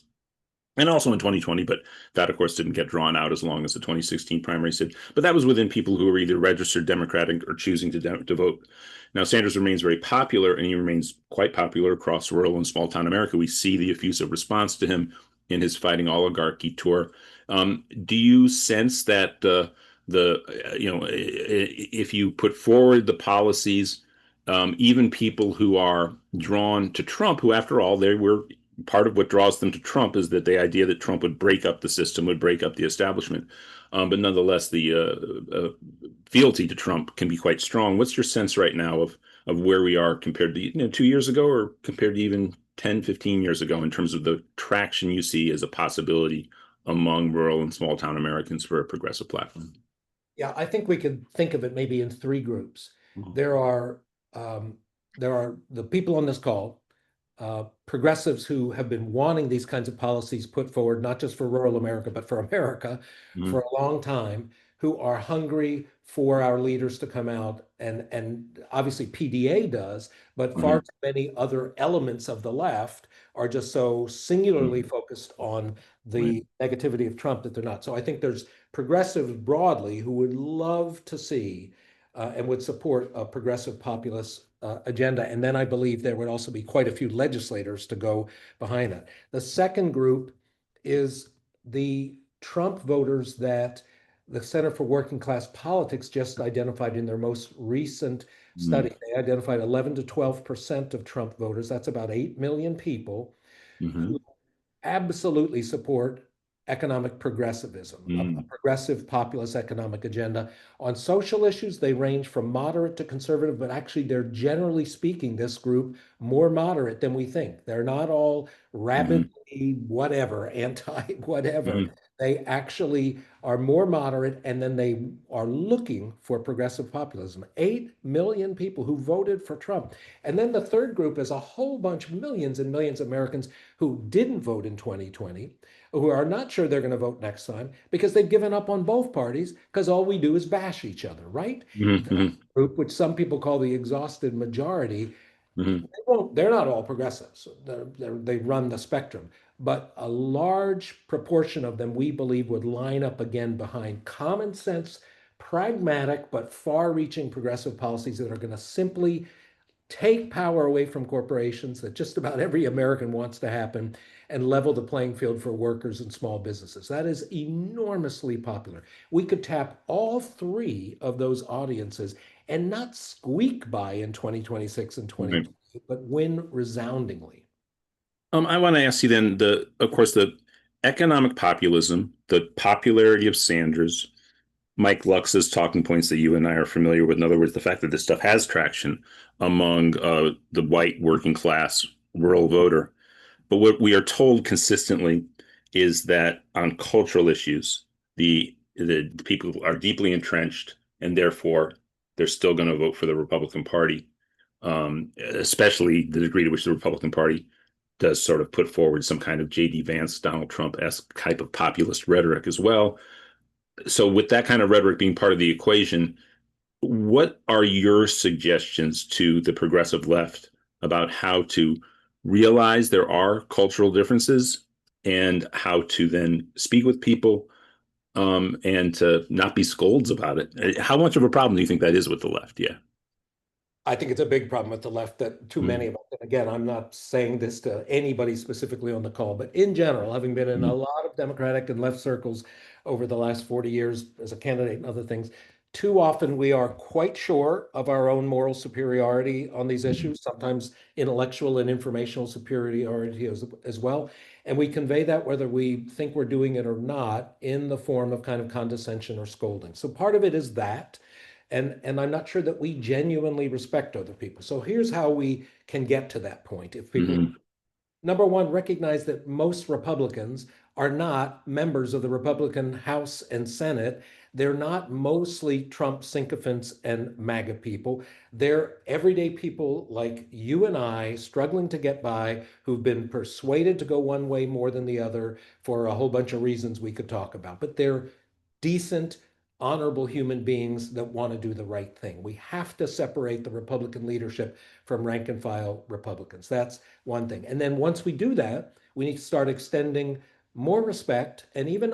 and also in 2020, but that, of course, didn't get drawn out as long as the 2016 primaries did. But that was within people who were either registered Democratic or choosing to vote. Now, Sanders remains very popular, and he remains quite popular across rural and small town America. We see the effusive response to him in his Fighting Oligarchy tour. Do you sense that if you put forward the policies, even people who are drawn to Trump, who after all they were part of what draws them to Trump is that the idea that Trump would break up the system, would break up the establishment. But nonetheless, the fealty to Trump can be quite strong. What's your sense right now of where we are compared to 2 years ago, or compared to even 10, 15 years ago, in terms of the traction you see as a possibility among rural and small town Americans for a progressive platform? Yeah, I think we could think of it maybe in three groups. Mhm. There are the people on this call, progressives who have been wanting these kinds of policies put forward, not just for rural America, but for America Mhm. for a long time, who are hungry for our leaders to come out. And obviously PDA does, but far Mhm. too many other elements of the left are just so singularly Mhm. focused on Right. the negativity of Trump that they're not. So I think there's progressives broadly who would love to see and would support a progressive populist agenda. And then I believe there would also be quite a few legislators to go behind that. The second group is the Trump voters that the Center for Working Class Politics just identified in their most recent study. Mhm. They identified 11 to 12% of Trump voters. That's about 8 million people who Mhm. absolutely support economic progressivism, a Mhm. progressive populist economic agenda. On social issues, they range from moderate to conservative, but actually they're generally speaking, this group, more moderate than we think. They're not all Mhm. rabidly whatever, anti whatever. Mhm. They actually are more moderate, and then they are looking for progressive populism. 8 million people who voted for Trump. And then the third group is a whole bunch, millions and millions of Americans who didn't vote in 2020, who are not sure they're going to vote next time because they've given up on both parties because all we do is bash each other, right? That Mhm. group, which some people call the exhausted majority, Mhm. they're not all progressives. They run the spectrum, but a large proportion of them, we believe, would line up again behind common sense, pragmatic, but far reaching progressive policies that are going to simply take power away from corporations that just about every American wants to happen and level the playing field for workers and small businesses. That is enormously popular. We could tap all three of those audiences and not squeak by in 2026 and Right. 2020, but win resoundingly. I want to ask you then, of course, the economic populism, the popularity of Sanders, Mike Lux's talking points that you and I are familiar with. In other words, the fact that this stuff has traction among the white working class rural voter. But what we are told consistently is that on cultural issues, the people are deeply entrenched, and therefore they're still going to vote for the Republican Party, especially the degree to which the Republican Party does sort of put forward some kind of J.D. Vance, Donald Trump-esque type of populist rhetoric as well. So, with that kind of rhetoric being part of the equation, what are your suggestions to the progressive left about how to realize there are cultural differences and how to then speak with people, and to not be scolds about it? How much of a problem do you think that is with the left? Yeah. I think it's a big problem with the left that too many Mm-hmm. of us, and again, I'm not saying this to anybody specifically on the call, but in general, having been in a lot of Democratic and left circles over the last 40 years as a candidate and other things, too often we are quite sure of our own moral superiority on these Mm-hmm. issues, sometimes intellectual and informational superiority as well. And we convey that whether we think we're doing it or not in the form of kind of condescension or scolding. So part of it is that. And I'm not sure that we genuinely respect other people. So here's how we can get to that point. If people Mm-hmm. Number one, recognize that most Republicans are not members of the Republican House and Senate. They're not mostly Trump sycophants and MAGA people. They're everyday people like you and I, struggling to get by, who've been persuaded to go one way more than the other for a whole bunch of reasons we could talk about. But they're decent, honorable human beings that want to do the right thing. We have to separate the Republican leadership from rank and file Republicans. That's one thing. And then once we do that, we need to start extending more respect and even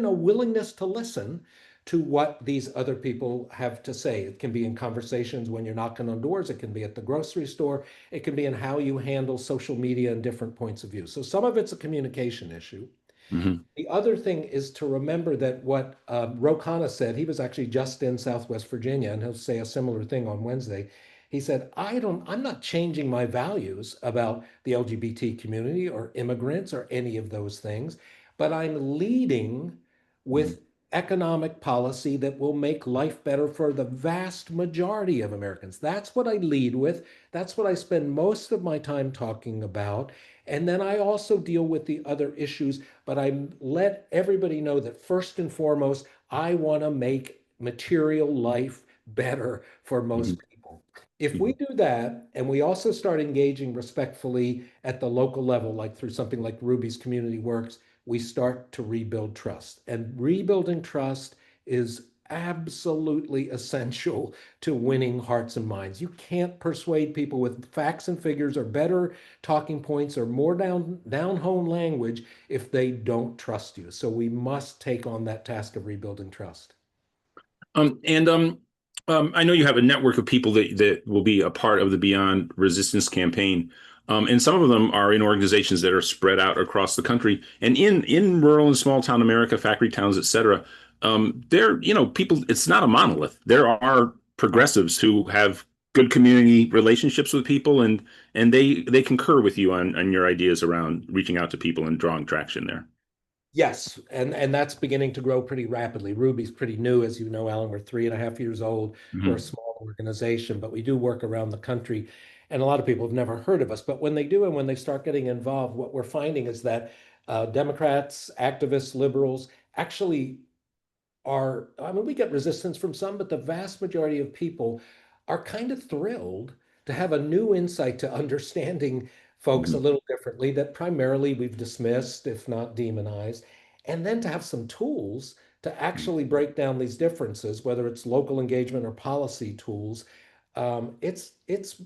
a willingness to listen to what these other people have to say. It can be in conversations when you're knocking on doors, it can be at the grocery store, it can be in how you handle social media and different points of view. So some of it's a communication issue. Mhm. The other thing is to remember that what Ro Khanna said, he was actually just in Southwest Virginia, and he'll say a similar thing on Wednesday. He said, I'm not changing my values about the LGBT community or immigrants or any of those things, but I'm leading Mhm. with economic policy that will make life better for the vast majority of Americans. That's what I lead with. That's what I spend most of my time talking about. And then I also deal with the other issues, but I let everybody know that first and foremost, I want to make material life better for most Mhm. people. If we Mhm. do that, and we also start engaging respectfully at the local level, like through something like Ruby's Community Works, we start to rebuild trust. And rebuilding trust is absolutely essential to winning hearts and minds. You can't persuade people with facts and figures or better talking points or more down home language if they don't trust you. So we must take on that task of rebuilding trust. And I know you have a network of people that will be a part of the Beyond Resistance campaign. And some of them are in organizations that are spread out across the country and in rural and small town America, factory towns, et cetera. People, it's not a monolith. There are progressives who have good community relationships with people and they concur with you on your ideas around reaching out to people and drawing traction there. Yes, and that's beginning to grow pretty rapidly. Ruby's pretty new, as you know, Alan. We're 3.5 years old. We're a Mhm. small organization, but we do work around the country. And a lot of people have never heard of us. But when they do and when they start getting involved, what we're finding is that Democrats, activists, liberals actually are, I mean, we get resistance from some, but the vast majority of people are kind of thrilled to have a new insight to understanding folks a Mhm. little differently that primarily we've dismissed, if not demonized, and then to have some tools to actually break down these differences, whether it's local engagement or policy tools. It's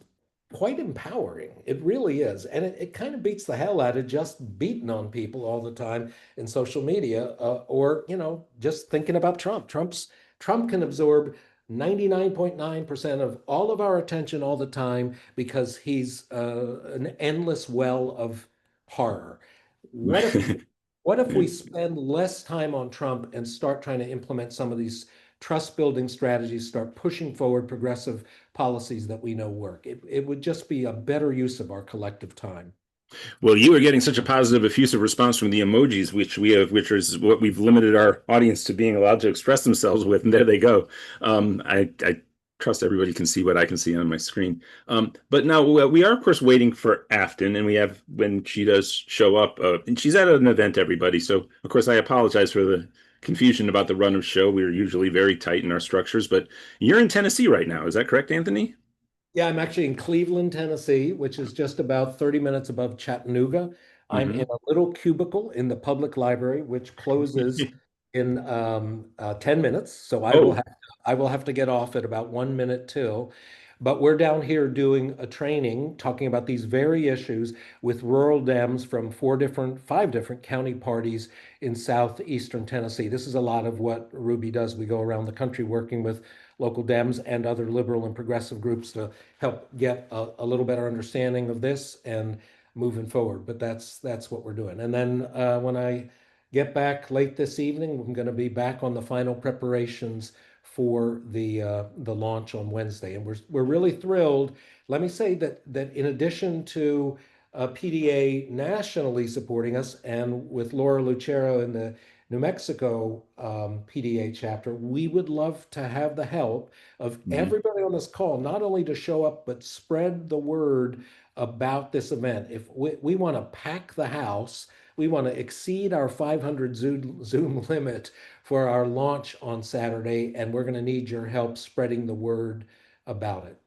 quite empowering. It really is. And it kind of beats the hell out of just beating on people all the time in social media, or just thinking about Trump can absorb 99.9% of all of our attention all the time because he's an endless well of horror. What if what if we spend less time on Trump and start trying to implement some of these trust building strategies, start pushing forward progressive policies that we know work? It would just be a better use of our collective time. Well, you are getting such a positive, effusive response from the emojis, which is what we've limited our audience to being allowed to express themselves with, and there they go. I trust everybody can see what I can see on my screen. But now we are, of course, waiting for Aftyn, and we have when she does show up, and she's at an event, everybody. So, of course, I apologize for the confusion about the run of show. We are usually very tight in our structures, but you're in Tennessee right now. Is that correct, Anthony? Yeah, I'm actually in Cleveland, Tennessee, which is just about 30 minutes above Chattanooga. I'm in Hmm. a little cubicle in the public library, which closes in 10 minutes. So Oh. I will have to get off at about 1 minute till. But we're down here doing a training talking about these very issues with rural Dems from five different county parties in southeastern Tennessee. This is a lot of what Ruby does. We go around the country working with local Dems and other liberal and progressive groups to help get a little better understanding of this and moving forward. But that's what we're doing. And then when I get back late this evening, I'm going to be back on the final preparations for the launch on Wednesday, and we're really thrilled. Let me say that in addition to PDA nationally supporting us, and with Laura Lucero in the New Mexico PDA chapter, we would love to have the help of everybody on this call, not only to show up, but spread the word about this event. If we want to pack the house, we want to exceed our 500 Zoom limit for our launch on Saturday, and we're going to need your help spreading the word about it.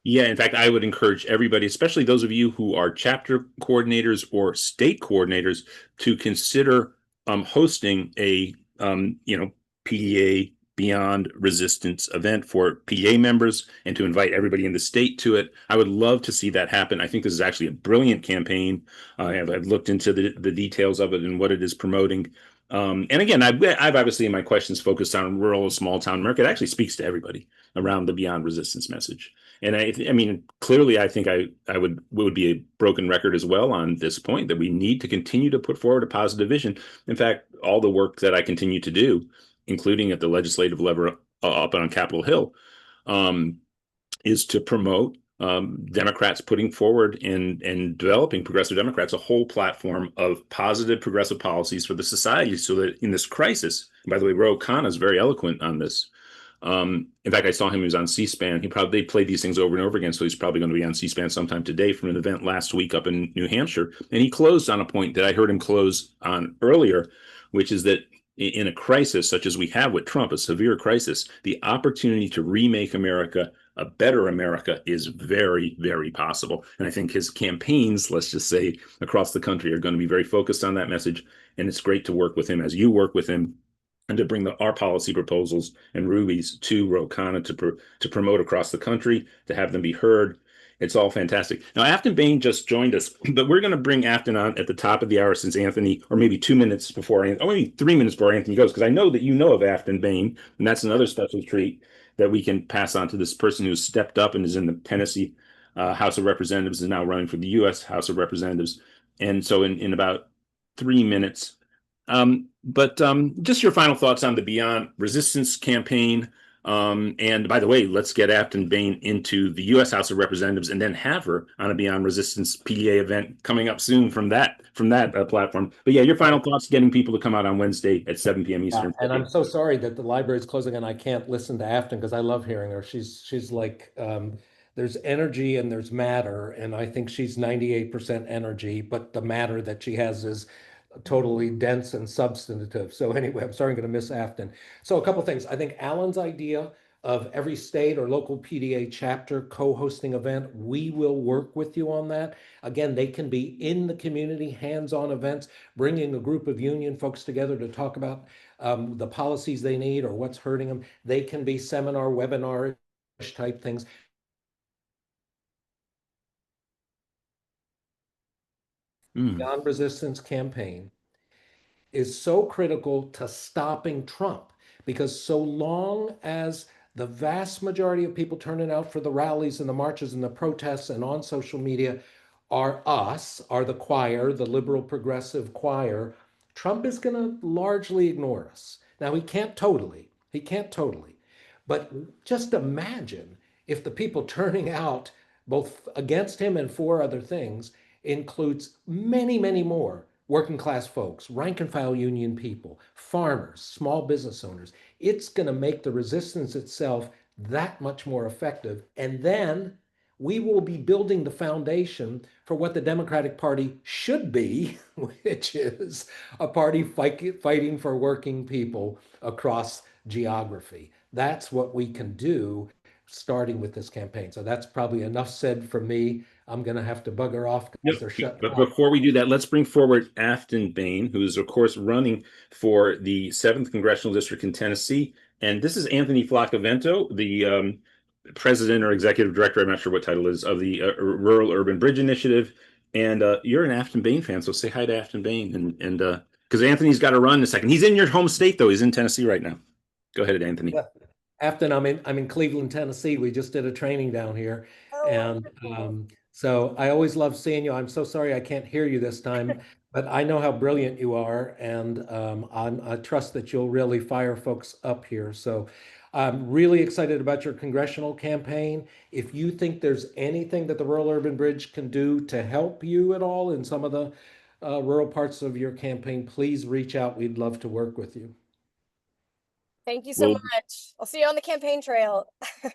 Yeah, in fact, I would encourage everybody, especially those of you who are chapter coordinators or state coordinators, to consider hosting a PDA Beyond Resistance event for PDA members and to invite everybody in the state to it. I would love to see that happen. I think this is actually a brilliant campaign. I've looked into the details of it and what it is promoting. And again, I've obviously in my questions focused on rural, small town America. It actually speaks to everybody around the Beyond Resistance message. And I mean, clearly, I think I would be a broken record as well on this point that we need to continue to put forward a positive vision. In fact, all the work that I continue to do, including at the legislative level up on Capitol Hill, is to promote Democrats putting forward and developing progressive Democrats a whole platform of positive progressive policies for the society, so that in this crisis, by the way, Ro Khanna is very eloquent on this. In fact, I saw him, he was on C-SPAN. They played these things over and over again, so he's probably going to be on C-SPAN sometime today from an event last week up in New Hampshire. And he closed on a point that I heard him close on earlier, which is that in a crisis such as we have with Trump, a severe crisis, the opportunity to remake America a better America is very, very possible. And I think his campaigns, let's just say, across the country are going to be very focused on that message. And it's great to work with him as you work with him and to bring our policy proposals and rubies to Ro Khanna to promote across the country, to have them be heard. It's all fantastic. Now, Aftyn Behn just joined us, but we're going to bring Aftyn on at the top of the hour since Anthony, or maybe 2 minutes before, or maybe 3 minutes before Anthony goes, because I know that you know of Aftyn Behn, and that's another special treat that we can pass on to this person who's stepped up and is in the Tennessee House of Representatives, is now running for the U.S. House of Representatives. And so in about 3 minutes, but just your final thoughts on the Beyond Resistance campaign. And by the way, let's get Aftyn Behn into the U.S. House of Representatives and then have her on a Beyond Resistance PDA event coming up soon from that platform. But yeah, your final thoughts, getting people to come out on Wednesday at 7 p.m. Eastern. And I'm so sorry that the library is closing and I can't listen to Aftyn because I love hearing her. She's like there's energy and there's matter, and I think she's 98% energy, but the matter that she has is totally dense and substantive. So anyway, I'm sorry I'm going to miss Aftyn. So a couple things. I think Alan's idea of every state or local PDA chapter co-hosting event, we will work with you on that. Again, they can be in the community, hands-on events, bringing a group of union folks together to talk about the policies they need or what's hurting them. They can be seminar, webinar type things. Beyond Resistance campaign is so critical to stopping Trump, because so long as the vast majority of people turning out for the rallies and the marches and the protests and on social media are the choir, the liberal progressive choir, Trump is going to largely ignore us. Now, he can't totally, but just imagine if the people turning out both against him and for other things includes many, many more working class folks, rank and file union people, farmers, small business owners. It's going to make the resistance itself that much more effective. And then we will be building the foundation for what the Democratic Party should be, which is a party fighting for working people across geography. That's what we can do starting with this campaign. So that's probably enough said from me. I'm going to have to bugger off because they're shutting But off. before we do that, let's bring forward Aftyn Behn, who is, of course, running for the 7th Congressional District in Tennessee. And this is Anthony Flaccavento, the president or executive director, I'm not sure what title is, of the Rural Urban Bridge Initiative. And you're an Aftyn Behn fan, so say hi to Aftyn Behn. And because Anthony's got to run in a second. He's in your home state, though. He's in Tennessee right now. Go ahead, Anthony. Yeah. Aftyn, I'm in Cleveland, Tennessee. We just did a training down here. And so I always love seeing you. I'm so sorry I can't hear you this time, but I know how brilliant you are. And I trust that you'll really fire folks up here. So I'm really excited about your congressional campaign. If you think there's anything that the Rural Urban Bridge can do to help you at all in some of the rural parts of your campaign, please reach out. We'd love to work with you. Thank you so Well, much. I'll see you on the campaign trail.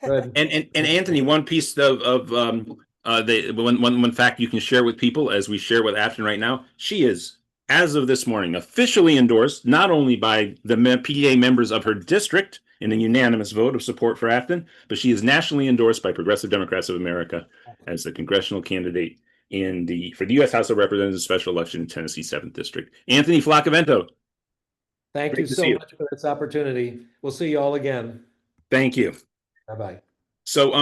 Good. and Anthony, one piece of the one fact you can share with people, as we share with Aftyn right now, she is, as of this morning, officially endorsed not only by the PDA members of her district in a unanimous vote of support for Aftyn, but she is nationally endorsed by Progressive Democrats of America as the congressional candidate for the U.S. House of Representatives special election in Tennessee 7th District. Anthony Flaccavento. Thank Great you to so see you. much for this opportunity. We'll see you all again. Thank you. Bye-bye. So,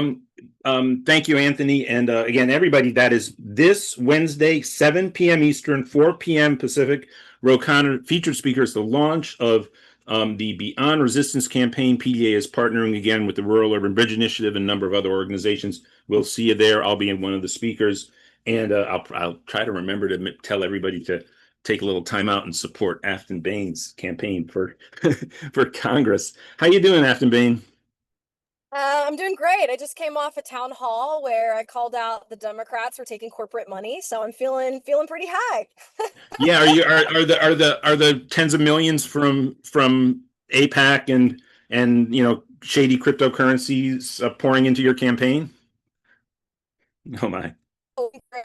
thank you, Anthony. And again, everybody, that is this Wednesday, 7 p.m. Eastern, 4 p.m. Pacific. Ro Connor, featured speaker, is the launch of the Beyond Resistance campaign. PDA is partnering again with the Rural Urban Bridge Initiative and a number of other organizations. We'll see you there. I'll be in one of the speakers. And I'll try to remember to tell everybody to take a little time out and support Aftyn Behn's campaign for for Congress. How you doing, Aftyn Behn? I'm doing great. I just came off a town hall where I called out the Democrats for taking corporate money, so I'm feeling pretty high. Yeah, are the tens of millions from APAC and shady cryptocurrencies pouring into your campaign? Oh my.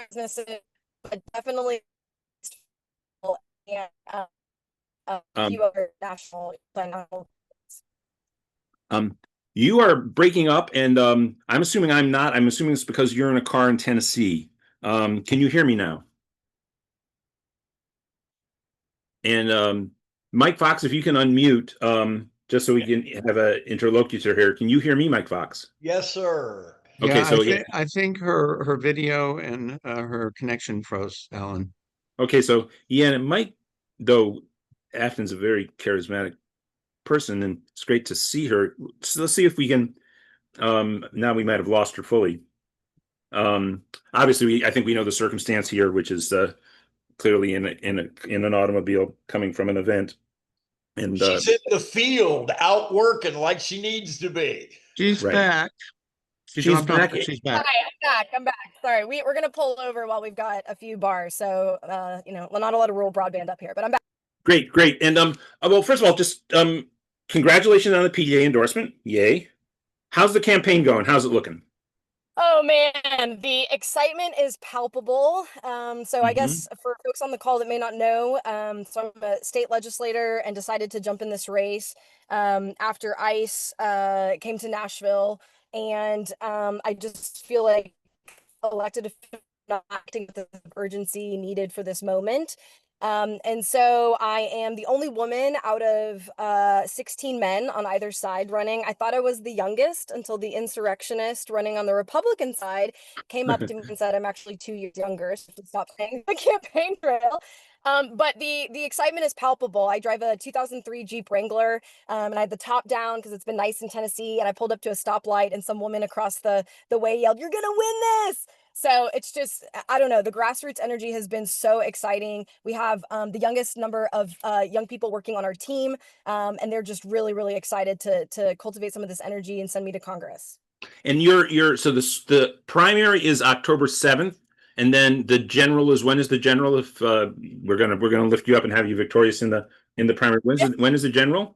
Businesses, but definitely and a Um, few other national. um, you are breaking up, and I'm assuming I'm not. I'm assuming it's because you're in a car in Tennessee. Can you hear me now? And Mike Fox, if you can unmute, just so we can have an interlocutor here. Can you hear me, Mike Fox? Yes, sir. Okay, Yeah, so I think her video and her connection froze, Alan. okay, so yeah, and it might, though Aftyn's a very charismatic person, and it's great to see her. So let's see if we can. Now we might have lost her fully. Obviously, I think we know the circumstance here, which is clearly in an automobile coming from an event, and She's in the field out working like she needs to be. She's right. back. She's dropped off, back. but she's back. Hi, I'm back. Sorry, we're gonna pull over while we've got a few bars. So well, not a lot of rural broadband up here, but I'm back. Great, and well, first of all, just congratulations on the PDA endorsement. Yay! How's the campaign going? How's it looking? Oh man, the excitement is palpable. So I guess for folks on the call that may not know, so I'm a state legislator and decided to jump in this race after ICE came to Nashville, and I just feel like elected officials not acting with the urgency needed for this moment. And so I am the only woman out of 16 men on either side running. I thought I was the youngest until the insurrectionist running on the Republican side came up to me and said, I'm actually 2 years younger, so stop playing the campaign trail. But the excitement is palpable. I drive a 2003 Jeep Wrangler, and I had the top down because it's been nice in Tennessee. And I pulled up to a stoplight, and some woman across the way yelled, "You're gonna win this!" So it's just, I don't know, the grassroots energy has been so exciting. We have the youngest number of young people working on our team, and they're just really, really excited to cultivate some of this energy and send me to Congress. And so the primary is October 7th, and then the general is, when is the general? If we're gonna lift you up and have you victorious in the primary, when is the general?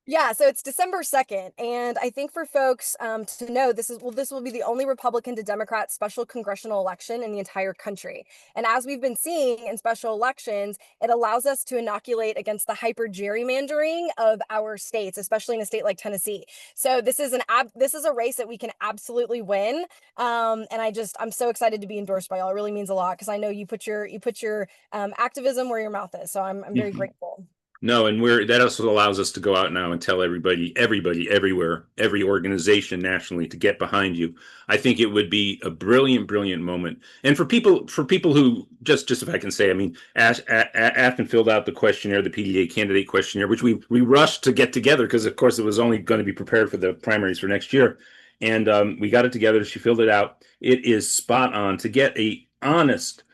Yeah, so it's December 2nd, and I think for folks to know, this will be the only Republican to Democrat special congressional election in the entire country. And as we've been seeing in special elections, it allows us to inoculate against the hyper gerrymandering of our states, especially in a state like Tennessee. So this is a race that we can absolutely win. And I'm so excited to be endorsed by y'all. It really means a lot because I know you put your activism where your mouth is. So I'm very grateful. No, and that also allows us to go out now and tell everybody, everywhere, every organization nationally to get behind you. I think it would be a brilliant, brilliant moment. And for people who just if I can say, I mean, Aftyn filled out the questionnaire, the PDA candidate questionnaire, which we rushed to get together because, of course, it was only going to be prepared for the primaries for next year. And we got it together. She filled it out. It is spot on to get a honest,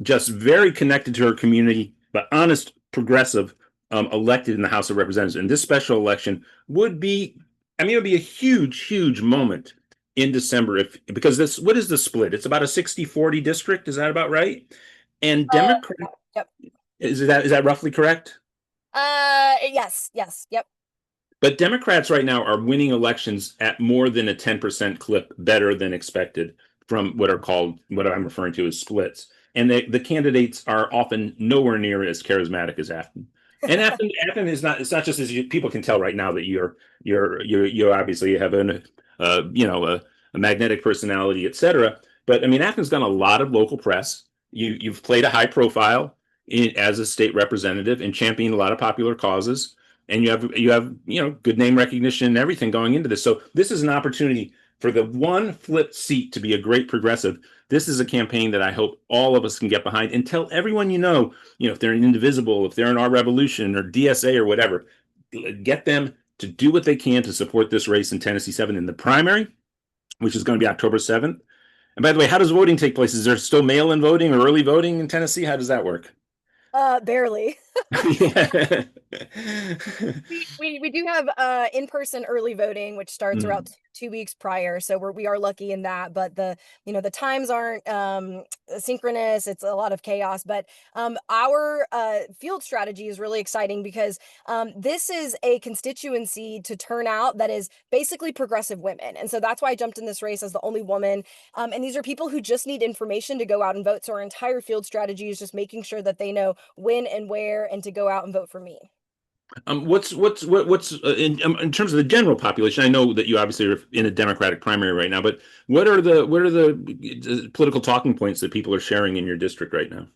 just very connected to her community, but honest progressive elected in the House of Representatives. And this special election would be, it would be a huge, huge moment in December because what is the split? It's about a 60-40 district. Is that about right? And Yep. Is that roughly correct? Yes, yes, yep. But Democrats right now are winning elections at more than a 10% clip, better than expected from what I'm referring to as splits. And the candidates are often nowhere near as charismatic as Aftyn. And Aftyn is not. It's not just as people can tell right now that you obviously have a magnetic personality, etc. But I mean, Aftyn's done a lot of local press. You've played a high profile as a state representative and championed a lot of popular causes, and you have good name recognition and everything going into this. So this is an opportunity for the one flipped seat to be a great progressive. This is a campaign that I hope all of us can get behind and tell everyone if they're an Indivisible, if they're in Our Revolution or DSA or whatever, get them to do what they can to support this race in Tennessee 7 in the primary, which is going to be October 7th. And by the way, how does voting take place? Is there still mail-in voting or early voting in Tennessee? How does that work? Barely. Yeah. We do have in-person early voting, which starts around 2 weeks prior. So we are lucky in that, but the times aren't synchronous. It's a lot of chaos. But our field strategy is really exciting because this is a constituency to turn out that is basically progressive women. And so that's why I jumped in this race as the only woman. And these are people who just need information to go out and vote. So our entire field strategy is just making sure that they know when and where and to go out and vote for me. What's in terms of the general population? I know that you obviously are in a Democratic primary right now, but what are the political talking points that people are sharing in your district right now?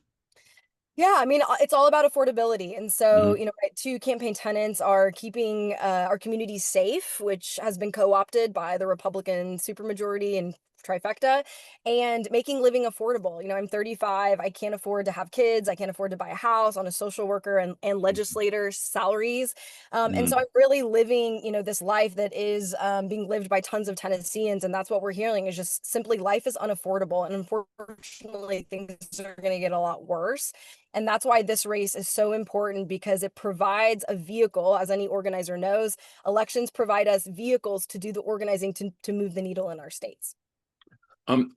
Yeah, I mean, it's all about affordability. And so, Mhm. my two campaign tenants are keeping our communities safe, which has been co-opted by the Republican supermajority and trifecta, and making living affordable. I'm 35. I can't afford to have kids. I can't afford to buy a house on a social worker and legislator's salaries. And so Mhm. I'm really living, this life that is being lived by tons of Tennesseans. And that's what we're hearing is just simply life is unaffordable. And unfortunately, things are going to get a lot worse. And that's why this race is so important because it provides a vehicle, as any organizer knows. Elections provide us vehicles to do the organizing to move the needle in our states.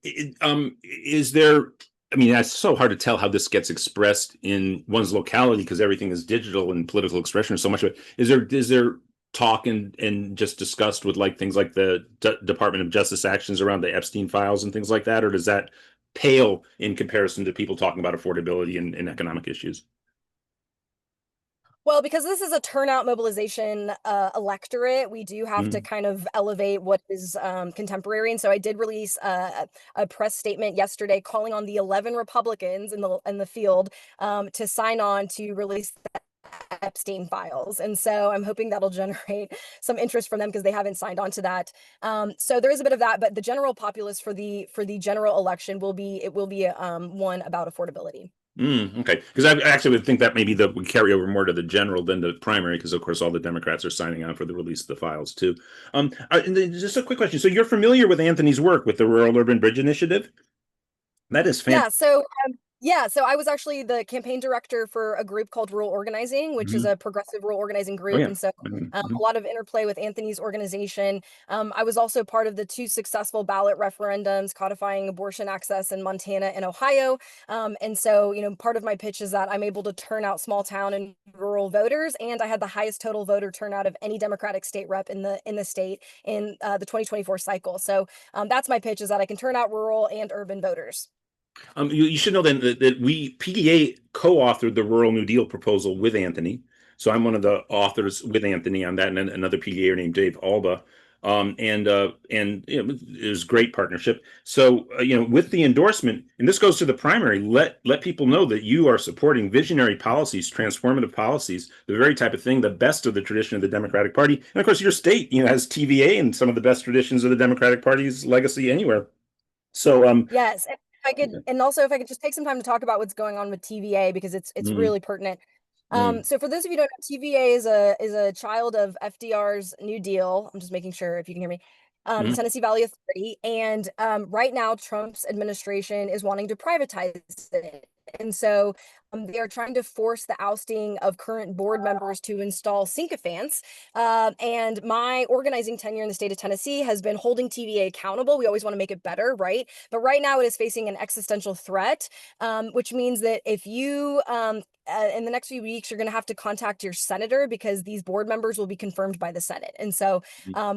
Is there? I mean, that's so hard to tell how this gets expressed in one's locality because everything is digital and political expression is so much of it. Is there talk and just discussed with like things like the Department of Justice actions around the Epstein files and things like that, or does that pale in comparison to people talking about affordability and economic issues? Well, because this is a turnout mobilization electorate, we do have to Mm. kind of elevate what is contemporary. And so I did release a press statement yesterday calling on the 11 Republicans in the field to sign on to release the Epstein files. And so I'm hoping that'll generate some interest from them because they haven't signed on to that. So there is a bit of that, but the general populace for the general election will be one about affordability. Okay, because I actually would think that maybe would carry over more to the general than the primary, because of course all the Democrats are signing on for the release of the files too. And then just a quick question: so you're familiar with Anthony's work with the Rural Urban Bridge Initiative? That is Yeah, fantastic. so I was actually the campaign director for a group called Rural Organizing, which is Mhm. a progressive rural organizing Oh group. yeah. And so a lot of interplay with Anthony's organization. I was also part of the two successful ballot referendums codifying abortion access in Montana and Ohio. And so, part of my pitch is that I'm able to turn out small town and rural voters, and I had the highest total voter turnout of any Democratic state rep in the state in the 2024 cycle. So that's my pitch is that I can turn out rural and urban voters. You should know then that we PDA co-authored the Rural New Deal proposal with Anthony. So I'm one of the authors with Anthony on that, and another PDA named Dave Alba. And it was great partnership. So with the endorsement, and this goes to the primary, let people know that you are supporting visionary policies, transformative policies, the very type of thing, the best of the tradition of the Democratic Party. And of course, your state, has TVA and some of the best traditions of the Democratic Party's legacy anywhere. So Yes, and if I could, and also if I could just take some time to talk about what's going on with TVA because it's mm, really pertinent. mm, So for those of you who don't know, TVA is a child of FDR's New Deal. I'm just making sure if you can hear me. The mm. Tennessee Valley Authority, and right now Trump's administration is wanting to privatize it. And so They are trying to force the ousting of current board members to install sycophants. And my organizing tenure in the state of Tennessee has been holding TVA accountable. We always want to make it better, right? But right now it is facing an existential threat, which means that if you in the next few weeks, you're going to have to contact your senator because these board members will be confirmed by the Senate. And so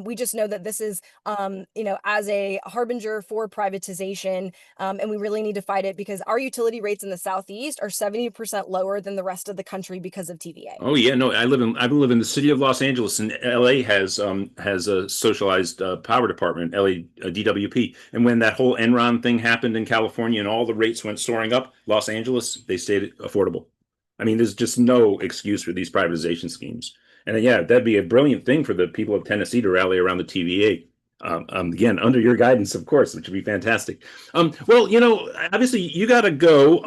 we just know that this is, as a harbinger for privatization, and we really need to fight it because our utility rates in the Southeast are 70% lower than the rest of the country because of TVA. Oh yeah, no, I live in the city of Los Angeles, and LA has a socialized power department, LA DWP. And when that whole Enron thing happened in California and all the rates went soaring up, Los Angeles, they stayed affordable. I mean, there's just no excuse for these privatization schemes. And yeah, that'd be a brilliant thing for the people of Tennessee to rally around the TVA. Again, under your guidance, of course, which would be fantastic. Well, obviously you got to go.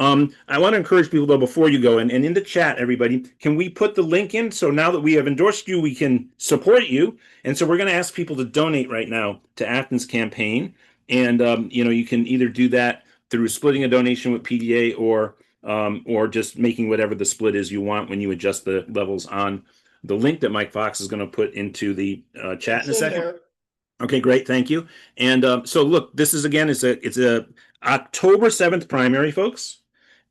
I want to encourage people though, before you go, and in the chat, everybody, can we put the link in? So now that we have endorsed you, we can support you. And so we're going to ask people to donate right now to Aftyn's campaign. And, you can either do that through splitting a donation with PDA or just making whatever the split is you want when you adjust the levels on the link that Mike Fox is going to put into the chat in a second. There. Okay, great, thank you. And so look, this is again, it's a October 7th primary, folks.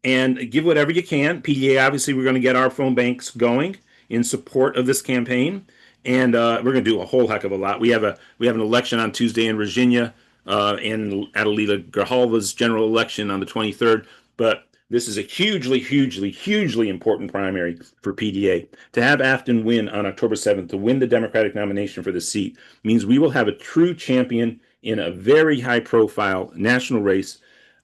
And give whatever you can. PDA, obviously, we're going to get our phone banks going in support of this campaign, and we're going to do a whole heck of a lot. We have an election on Tuesday in Virginia, and Adelita Grijalva's general election on the 23rd. But this is a hugely, hugely, hugely important primary for PDA. To have Aftyn win on October 7th, to win the Democratic nomination for the seat, means we will have a true champion in a very high-profile national race.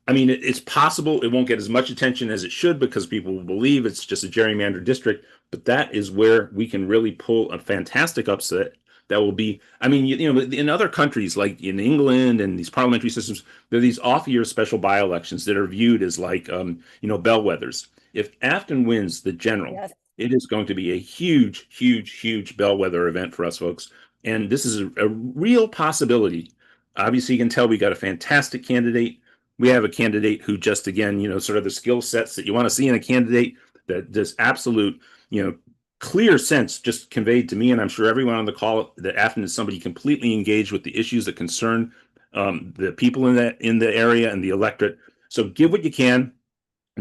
I mean, it's possible it won't get as much attention as it should because people will believe it's just a gerrymandered district, but that is where we can really pull a fantastic upset that will be, I mean, in other countries like in England and these parliamentary systems, there are these off-year special by-elections that are viewed as like, bellwethers. If Aftyn wins the general, Yes. it is going to be a huge, huge, huge bellwether event for us folks. And this is a real possibility. Obviously, you can tell we got a fantastic candidate. We have a candidate who just, again, sort of the skill sets that you want to see in a candidate, that just absolute, clear sense just conveyed to me, and I'm sure everyone on the call, that Aftyn is somebody completely engaged with the issues that concern the people in the area and the electorate. So give what you can,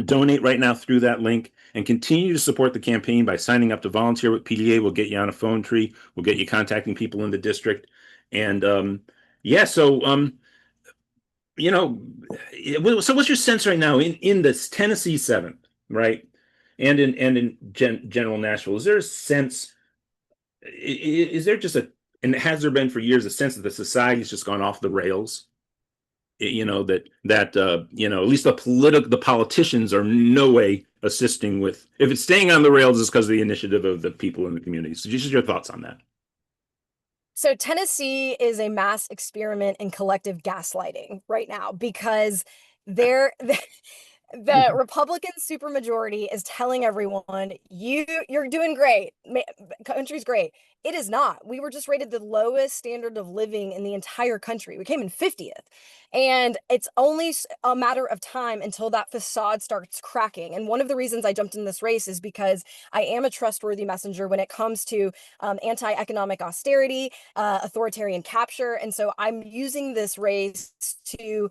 donate right now through that link, and continue to support the campaign by signing up to volunteer with PDA. We'll get you on a phone tree. We'll get you contacting people in the district. And so what's your sense right now in this Tennessee 7th, right? And in general Nashville, is there a sense, is there just and has there been for years, a sense that the society's just gone off the rails? That at least the politicians are no way assisting with, if it's staying on the rails, it's because of the initiative of the people in the community. So just your thoughts on that. So Tennessee is a mass experiment in collective gaslighting right now because they're the Republican supermajority is telling everyone you're doing great, country's great. It is not. We were just rated the lowest standard of living in the entire country. We came in 50th. And it's only a matter of time until that facade starts cracking. And one of the reasons I jumped in this race is because I am a trustworthy messenger when it comes to anti-economic austerity, authoritarian capture. And so I'm using this race to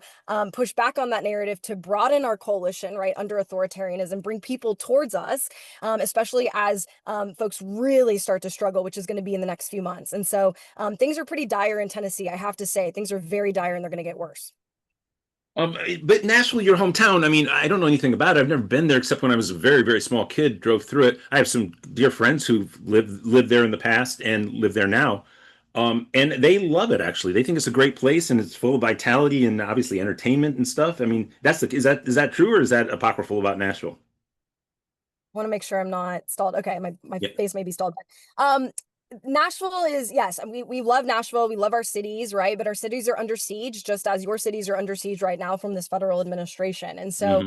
push back on that narrative, to broaden our coalition, right, under authoritarianism, bring people towards us, especially as folks really start to struggle, which is going to be in the next few months. And so things are pretty dire in Tennessee. I have to say, things are very dire and they're going to get worse. But Nashville, your hometown, I mean, I don't know anything about it. I've never been there except when I was a very, very small kid, drove through it. I have some dear friends who've lived there in the past and live there now. And they love it, actually. They think it's a great place and it's full of vitality and obviously entertainment and stuff. I mean, is that true, or is that apocryphal about Nashville? I want to make sure I'm not stalled. Okay, my Yeah. face may be stalled. Nashville is, yes, we love Nashville. We love our cities, right? But our cities are under siege, just as your cities are under siege right now from this federal administration. And so,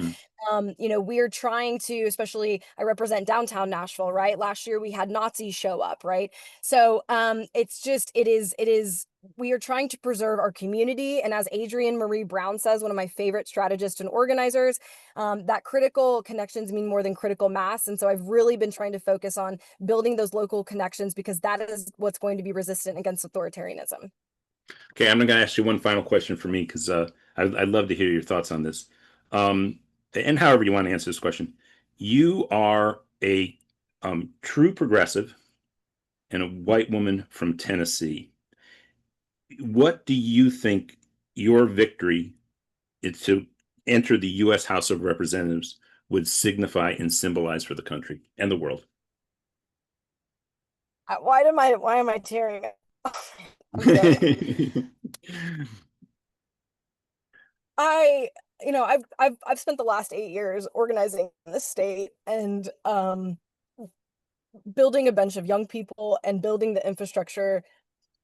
we're trying to, especially I represent downtown Nashville, right? Last year we had Nazis show up, right? So it is we are trying to preserve our community. And as Adrienne Marie Brown says, one of my favorite strategists and organizers, that critical connections mean more than critical mass. And so I've really been trying to focus on building those local connections, because that is what's going to be resistant against authoritarianism. Okay, I'm going to ask you one final question for me because I'd love to hear your thoughts on this. And however you want to answer this question. You are a true progressive and a white woman from Tennessee. What do you think your victory to enter the U.S. House of Representatives would signify and symbolize for the country and the world? Why am I tearing up? I'm sorry. I've spent the last 8 years organizing in the state and building a bunch of young people and building the infrastructure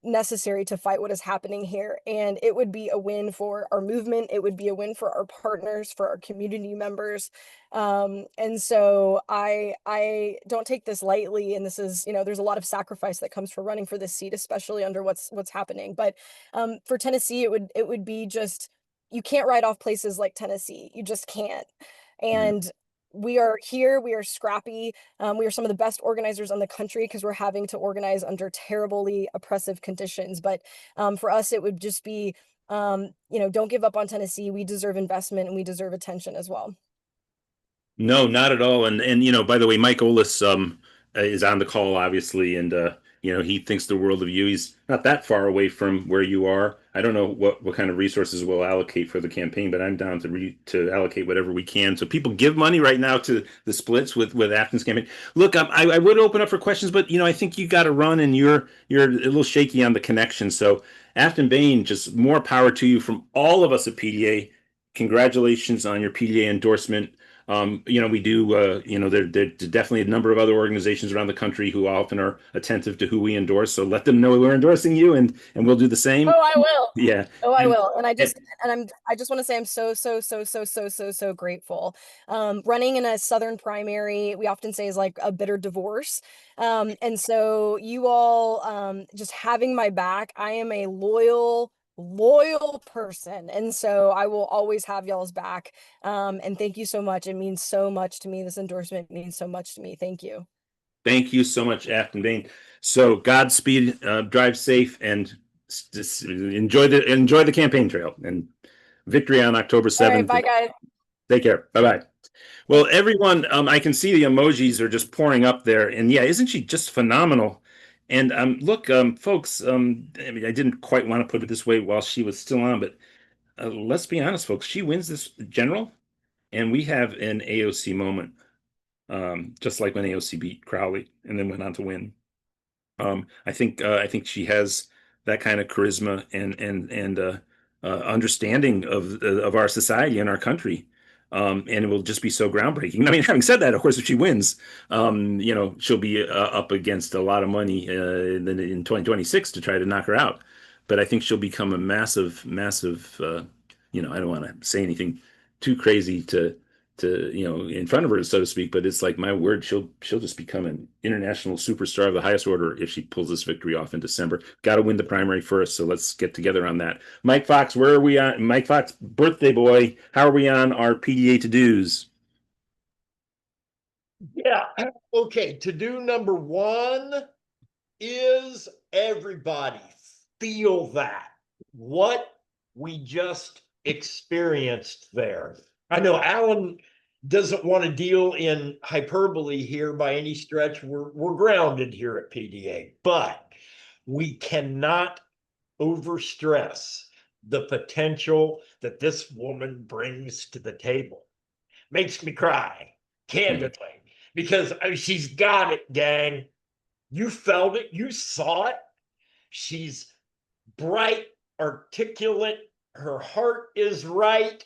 necessary to fight what is happening here. And it would be a win for our movement. It would be a win for our partners, for our community members. And so I don't take this lightly. And this is, there's a lot of sacrifice that comes for running for this seat, especially under what's happening. But for Tennessee, it would be just, you can't write off places like Tennessee. You just can't. And we are here, we are scrappy. We are some of the best organizers in the country because we're having to organize under terribly oppressive conditions. But for us, it would just be, don't give up on Tennessee. We deserve investment and we deserve attention as well. No, not at all. And by the way, Mike Olis is on the call, obviously, and he thinks the world of you. He's not that far away from where you are. I don't know what kind of resources we'll allocate for the campaign, but I'm down to allocate whatever we can. So people give money right now to the splits with Aftyn's campaign. Look, I would open up for questions, but I think you got to run, and you're a little shaky on the connection. So Aftyn Behn, just more power to you from all of us at PDA. Congratulations on your PDA endorsement. We do, there's definitely a number of other organizations around the country who often are attentive to who we endorse. So let them know we're endorsing you, and we'll do the same. Oh, I will. Yeah. Oh, I will. And I just want to say I'm so grateful. Running in a Southern primary, we often say, is like a bitter divorce. And so you all just having my back, I am a loyal person, and so I will always have y'all's back. And thank you so much. It means so much to me. This endorsement means so much to me. Thank you. Thank you so much, Aftyn Behn. So Godspeed, drive safe, and just enjoy the campaign trail, and victory on October 7th. All right, bye guys. Take care. Bye-bye. Well, everyone, I can see the emojis are just pouring up there, and yeah, isn't she just phenomenal? And look, folks, I didn't quite want to put it this way while she was still on, but let's be honest, folks, she wins this general, and we have an AOC moment, just like when AOC beat Crowley and then went on to win. I think she has that kind of charisma and understanding of our society and our country. And it will just be so groundbreaking. I mean, having said that, of course, if she wins, she'll be up against a lot of money in 2026 to try to knock her out. But I think she'll become a massive. I don't want to say anything too crazy to in front of her, so to speak. But it's like, my word, she'll just become an international superstar of the highest order if she pulls this victory off in December. Got to win the primary first, so let's get together on that. Mike Fox, where are we on? Mike Fox, birthday boy, how are we on our PDA to-dos? Yeah. Okay. To-do number 1 is everybody feel that what we just experienced there. I know Alan doesn't want to deal in hyperbole here by any stretch. We're grounded here at PDA, but we cannot overstress the potential that this woman brings to the table. Makes me cry, candidly, because she's got it, gang. You felt it, you saw it. She's bright, articulate, her heart is right,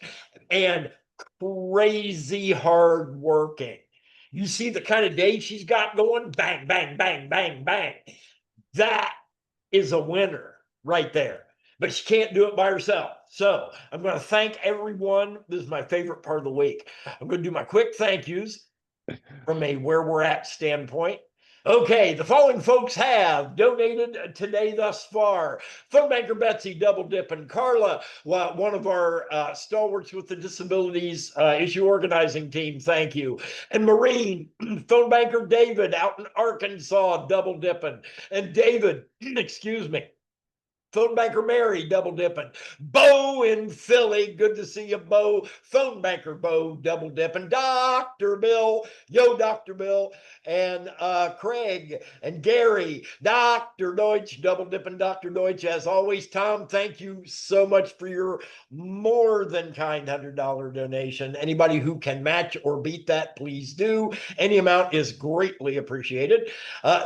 and crazy hard working. You see the kind of day she's got going, bang, bang, bang, bang, bang. That is a winner right there. But she can't do it by herself. So I'm going to thank everyone. This is my favorite part of the week. I'm going to do my quick thank yous from a where we're at standpoint. Okay, the following folks have donated today thus far. Phone banker Betsy, double dipping. Carla, one of our stalwarts with the disabilities issue organizing team, thank you. And Maureen, phone banker David out in Arkansas, double dipping. And David, excuse me, phone banker Mary, double dipping. Bo in Philly, good to see you, Bo. Phone banker Bo, double dipping. Dr. Bill, yo, Dr. Bill. And Craig and Gary, Dr. Deutsch, double dipping Dr. Deutsch. As always, Tom, thank you so much for your more than kind $100 donation. Anybody who can match or beat that, please do. Any amount is greatly appreciated.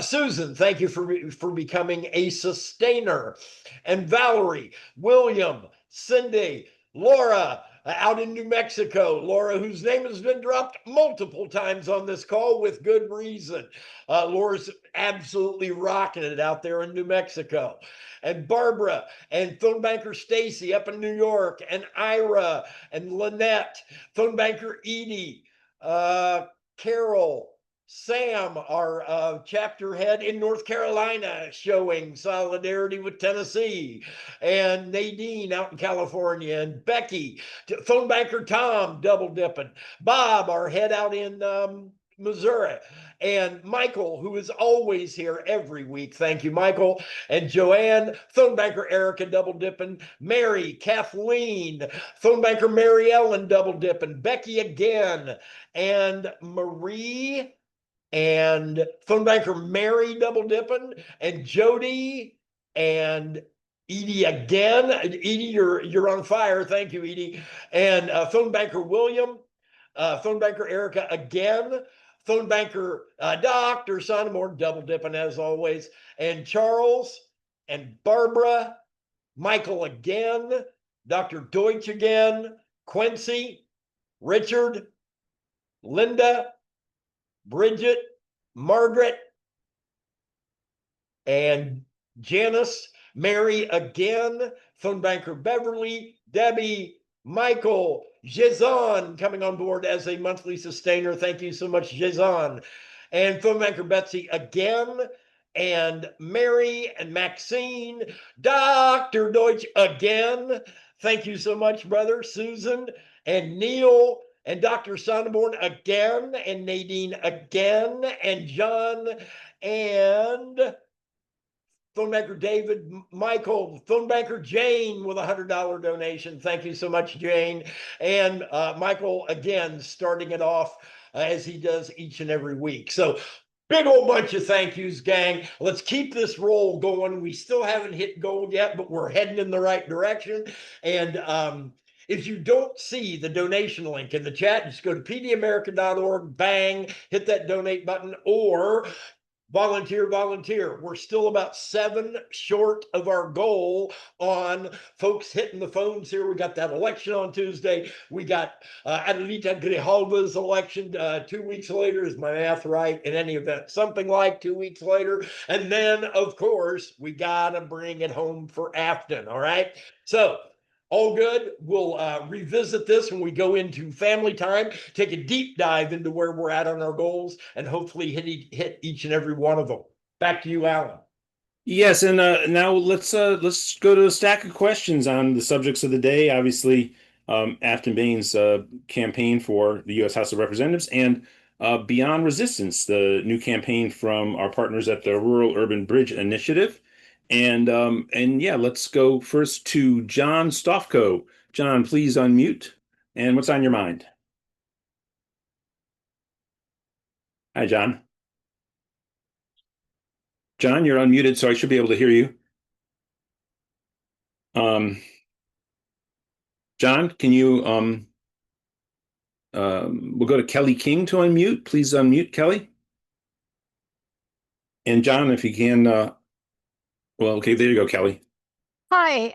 Susan, thank you for becoming a sustainer. And Valerie, William, Cindy, Laura, out in New Mexico. Laura, whose name has been dropped multiple times on this call with good reason. Laura's absolutely rocking it out there in New Mexico. And Barbara and phone banker Stacy up in New York, and Ira and Lynette, phone banker Edie, Carol, Sam, our chapter head in North Carolina, showing solidarity with Tennessee, and Nadine out in California, and Becky, phone banker Tom, double dipping, Bob, our head out in Missouri, and Michael, who is always here every week. Thank you, Michael. And Joanne, phone banker Erica, double dipping, Mary, Kathleen, phone banker Mary Ellen, double dipping, Becky again, and Marie, and phone banker Mary, double dipping, and Jody, and Edie again. Edie, you're on fire. Thank you, Edie. And phone banker William, phone banker Erica again, phone banker Dr. Sonamore, double dipping as always, and Charles and Barbara, Michael again, Dr. Deutsch again, Quincy, Richard, Linda, Bridget, Margaret, and Janice, Mary again, phone banker Beverly, Debbie, Michael, Jason coming on board as a monthly sustainer. Thank you so much, Jason. And phone banker Betsy again, and Mary and Maxine, Dr. Deutsch again. Thank you so much, brother. Susan and Neil, and Dr. Sonneborn again, and Nadine again, and John, and phone banker David, Michael, phone banker Jane with a $100 donation. Thank you so much, Jane. And Michael, again, starting it off as he does each and every week. So big old bunch of thank yous, gang. Let's keep this roll going. We still haven't hit gold yet, but we're heading in the right direction. And if you don't see the donation link in the chat, just go to pdamerica.org, bang, hit that donate button, or volunteer. We're still about 7 short of our goal on folks hitting the phones here. We got that election on Tuesday. We got Adelita Grijalva's election 2 weeks later. Is my math right? In any event, something like 2 weeks later. And then, of course, we got to bring it home for Aftyn. All right. So all good. We'll revisit this when we go into family time, take a deep dive into where we're at on our goals, and hopefully hit each and every one of them. Back to you, Alan. Yes, and now let's go to a stack of questions on the subjects of the day. Obviously, Aftyn Behn's campaign for the U.S. House of Representatives, and Beyond Resistance, the new campaign from our partners at the Rural Urban Bridge Initiative. And yeah, let's go first to John Stofko. John, please unmute. And what's on your mind? Hi, John. John, you're unmuted, so I should be able to hear you. John, can you we'll go to Kelly King to unmute. Please unmute, Kelly. And John, if you can well, okay, there you go, Kelly. Hi,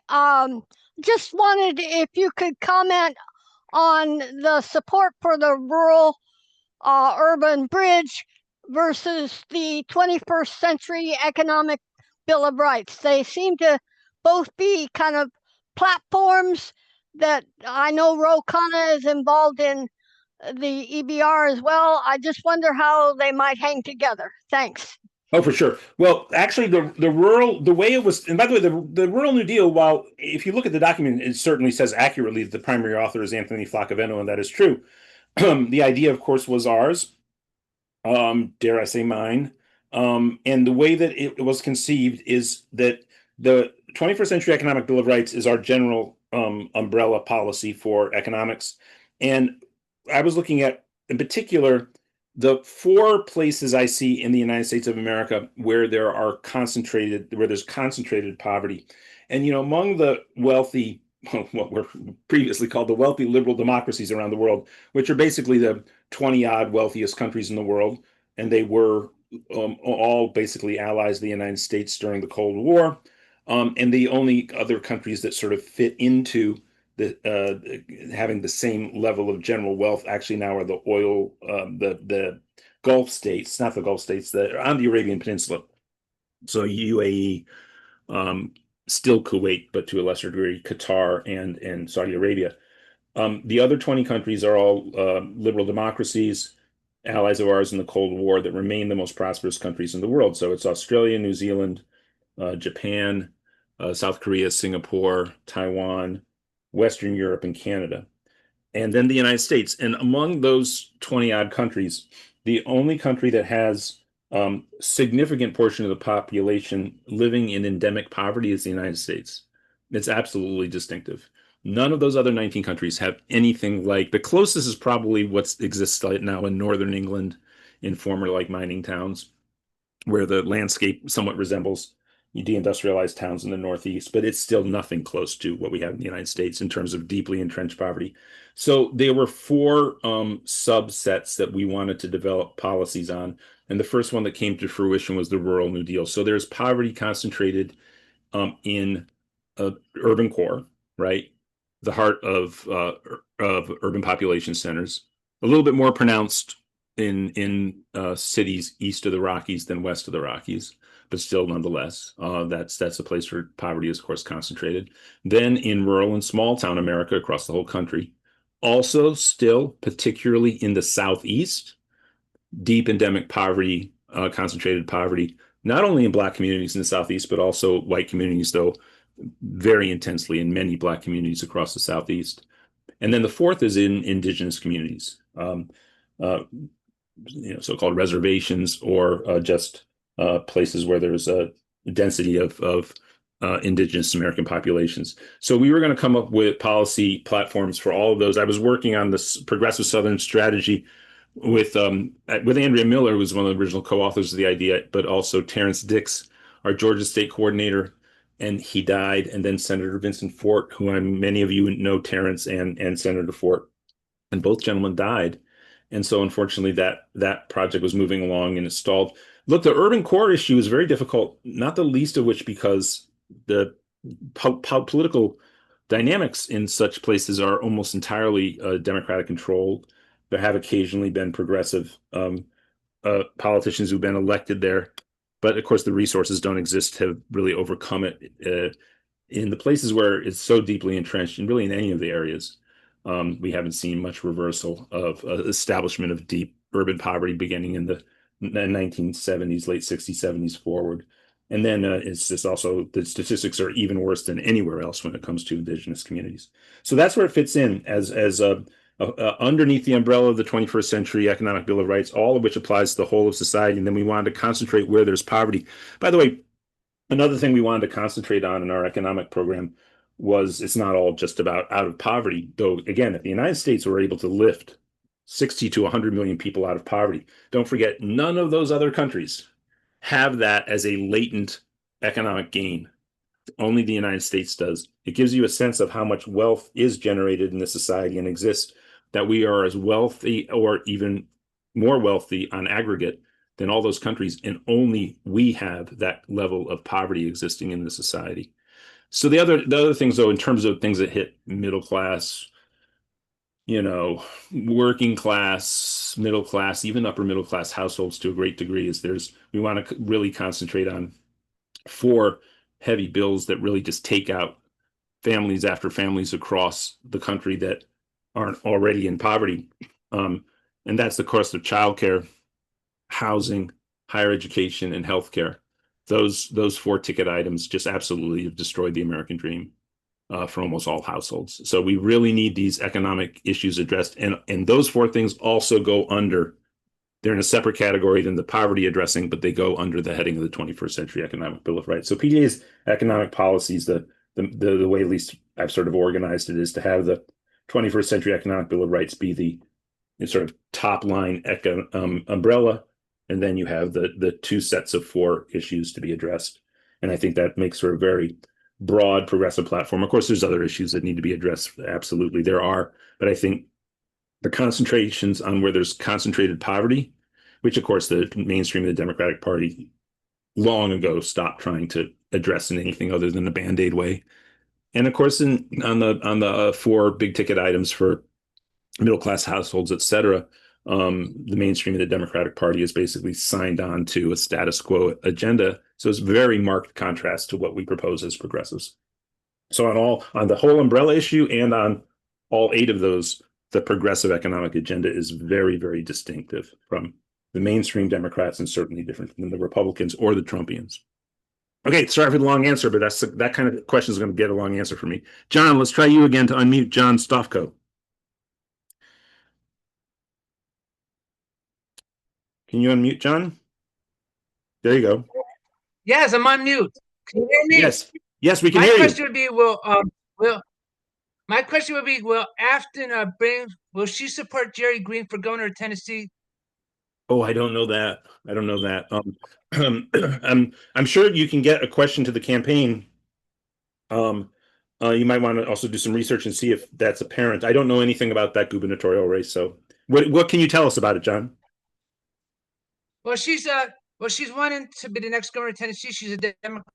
just wanted if you could comment on the support for the rural urban bridge versus the 21st Century Economic Bill of Rights. They seem to both be kind of platforms that I know Ro Khanna is involved in the EBR as well. I just wonder how they might hang together. Thanks. Oh, for sure. Well, actually, the way it was, and by the way, the rural New Deal, while if you look at the document, it certainly says accurately that the primary author is Anthony Flaccavento, and that is true. The idea, of course, was ours, dare I say mine. And the way that it was conceived is that the 21st Century Economic Bill of Rights is our general umbrella policy for economics. And I was looking at, in particular, the four places I see in the United States of America where there's concentrated poverty. And, among the wealthy, what were previously called the wealthy liberal democracies around the world, which are basically the 20 odd wealthiest countries in the world, and they were all basically allies of the United States during the Cold War. And the only other countries that sort of fit into having the same level of general wealth actually now are the oil, the Gulf states, not the Gulf states, that are on the Arabian Peninsula. So UAE, still Kuwait, but to a lesser degree, Qatar and Saudi Arabia. The other 20 countries are all liberal democracies, allies of ours in the Cold War that remain the most prosperous countries in the world. So it's Australia, New Zealand, Japan, South Korea, Singapore, Taiwan, Western Europe, and Canada. And then the United States. And among those 20 odd countries, the only country that has significant portion of the population living in endemic poverty is the United States. It's absolutely distinctive. None of those other 19 countries have anything like, the closest is probably what exists right now in northern England in former like mining towns, where the landscape somewhat resembles deindustrialized towns in the Northeast, but it's still nothing close to what we have in the United States in terms of deeply entrenched poverty. So there were four subsets that we wanted to develop policies on. And the first one that came to fruition was the rural New Deal. So there's poverty concentrated in urban core, right? The heart of urban population centers. A little bit more pronounced in cities east of the Rockies than west of the Rockies, but still nonetheless, that's a place where poverty is, of course, concentrated. Then in rural and small town America across the whole country. Also, still, particularly in the Southeast, deep endemic poverty, concentrated poverty, not only in Black communities in the Southeast, but also white communities, though very intensely in many Black communities across the Southeast. And then the fourth is in indigenous communities, so-called reservations or just places where there's a density of indigenous American populations. So we were going to come up with policy platforms for all of those. I was working on this Progressive Southern strategy with Andrea Miller, who was one of the original co-authors of the idea, but also Terrence Dix, our Georgia state coordinator, and he died. And then Senator Vincent Fort, who many of you know Terrence and Senator Fort, and both gentlemen died. And so unfortunately that project was moving along and it stalled. Look, the urban core issue is very difficult, not the least of which because the political dynamics in such places are almost entirely Democratic controlled. There have occasionally been progressive politicians who've been elected there, but of course the resources don't exist to really overcome it in the places where it's so deeply entrenched, and really in any of the areas. We haven't seen much reversal of establishment of deep urban poverty beginning in the 1970s, late 60s, 70s forward. And then it's just also the statistics are even worse than anywhere else when it comes to indigenous communities. So that's where it fits in as underneath the umbrella of the 21st Century Economic Bill of Rights, all of which applies to the whole of society. And then we wanted to concentrate where there's poverty. By the way, another thing we wanted to concentrate on in our economic program was it's not all just about out of poverty, though, again, if the United States were able to lift 60 to 100 million people out of poverty, don't forget, none of those other countries have that as a latent economic gain. Only the United States does. It gives you a sense of how much wealth is generated in this society and exists, that we are as wealthy or even more wealthy on aggregate than all those countries, and only we have that level of poverty existing in the society. So the other things, though, in terms of things that hit middle class, working class, middle class, even upper middle class households to a great degree, we want to really concentrate on four heavy bills that really just take out families after families across the country that aren't already in poverty. And that's the cost of childcare, housing, higher education, and healthcare. Those four ticket items just absolutely have destroyed the American dream for almost all households. So we really need these economic issues addressed, and those four things also go under. They're in a separate category than the poverty addressing, but they go under the heading of the 21st Century Economic Bill of Rights. So PDA's economic policies, the way at least I've sort of organized it, is to have the 21st Century Economic Bill of Rights be the sort of top line umbrella, and then you have the two sets of four issues to be addressed. And I think that makes for a very broad progressive platform. Of course, there's other issues that need to be addressed. Absolutely, there are, but I think the concentrations on where there's concentrated poverty, which of course the mainstream of the Democratic Party long ago stopped trying to address in anything other than a Band-Aid way. And of course, on the four big ticket items for middle class households, et cetera, the mainstream of the Democratic Party has basically signed on to a status quo agenda. So it's very marked contrast to what we propose as progressives. So on the whole umbrella issue and on all eight of those, the progressive economic agenda is very, very distinctive from the mainstream Democrats and certainly different than the Republicans or the Trumpians. Okay, sorry for the long answer, but that kind of question is going to get a long answer for me. John, let's try you again to unmute John Stofko. Can you unmute John? There you go. Yes, I'm on mute. Can you hear me? Yes, we can hear you. My question would be, will Aftyn Behn, will she support Jerry Green for governor of Tennessee? Oh, I don't know that. I'm sure you can get a question to the campaign. You might want to also do some research and see if that's apparent. I don't know anything about that gubernatorial race. So, what can you tell us about it, John? Well, she's wanting to be the next governor of Tennessee. She's a Democrat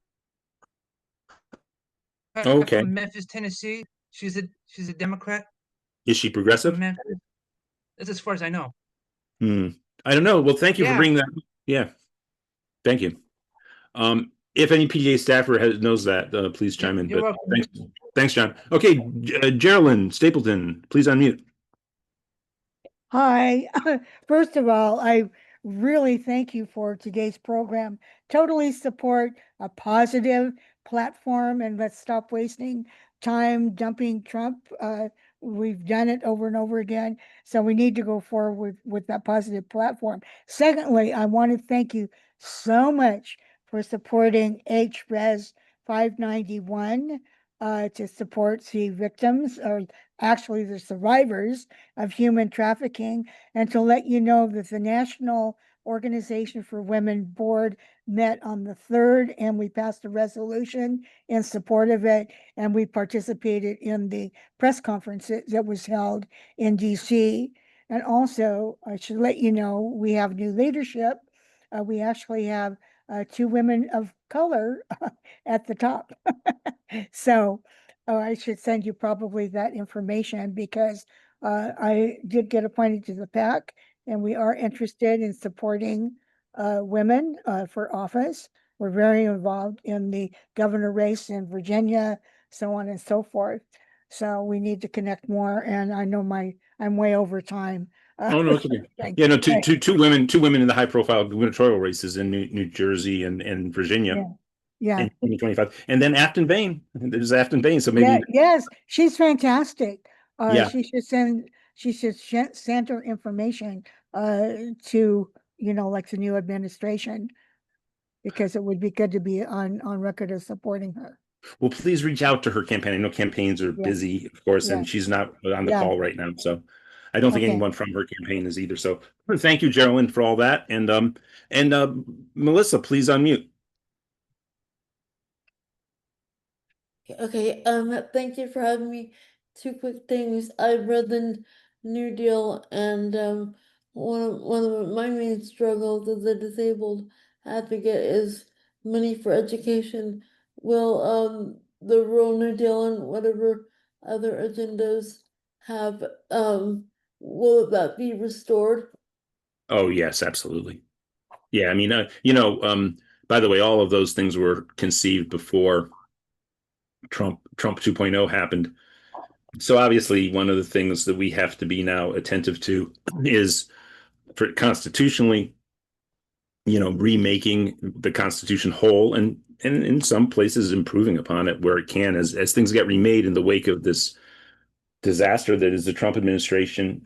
Okay. from Memphis, Tennessee. She's a Democrat. Is she progressive? Memphis. That's as far as I know. I don't know. Well, thank you for bringing that. Yeah, thank you. If any PGA staffer knows that, please chime in. You're But welcome. thanks, John. Okay, Geraldine Stapleton, please unmute. Hi. First of all, I really thank you for today's program. Totally support a positive platform, and let's stop wasting time dumping Trump. We've done it over and over again, so we need to go forward with that positive platform. Secondly, I want to thank you so much for supporting HRES 591 to support the victims, or actually the survivors of human trafficking, and to let you know that the National Organization for Women Board met on the 3rd, and we passed a resolution in support of it, and we participated in the press conference that was held in DC. And also, I should let you know, we have new leadership. We actually have 2 women of color at the top. So I should send you probably that information, because I did get appointed to the PAC, and we are interested in supporting women for office. We're very involved in the governor race in Virginia, so on and so forth. So we need to connect more, and I know I'm way over time. Oh no, it's okay. Yeah, no, two women in the high profile gubernatorial races in New Jersey and Virginia. Yeah. In 2025. And then Aftyn Behn. There's Aftyn Behn. So maybe yes, she's fantastic. Yeah. She should send her information to, like the new administration, because it would be good to be on record as supporting her. Well, please reach out to her campaign. I know campaigns are busy, of course, and she's not on the call right now. So I don't think anyone from her campaign is either. So thank you, Geraldine, for all that. And Melissa, please unmute. Okay, thank you for having me. 2 quick things. I've read the New Deal, and one of my main struggles as a disabled advocate is money for education. Will the Rural New Deal and whatever other agendas have, will that be restored? Oh, yes, absolutely. Yeah, I mean, by the way, all of those things were conceived before Trump 2.0 happened. So obviously, one of the things that we have to be now attentive to is, for constitutionally, remaking the Constitution whole, and in some places improving upon it where it can, as things get remade in the wake of this disaster that is the Trump administration.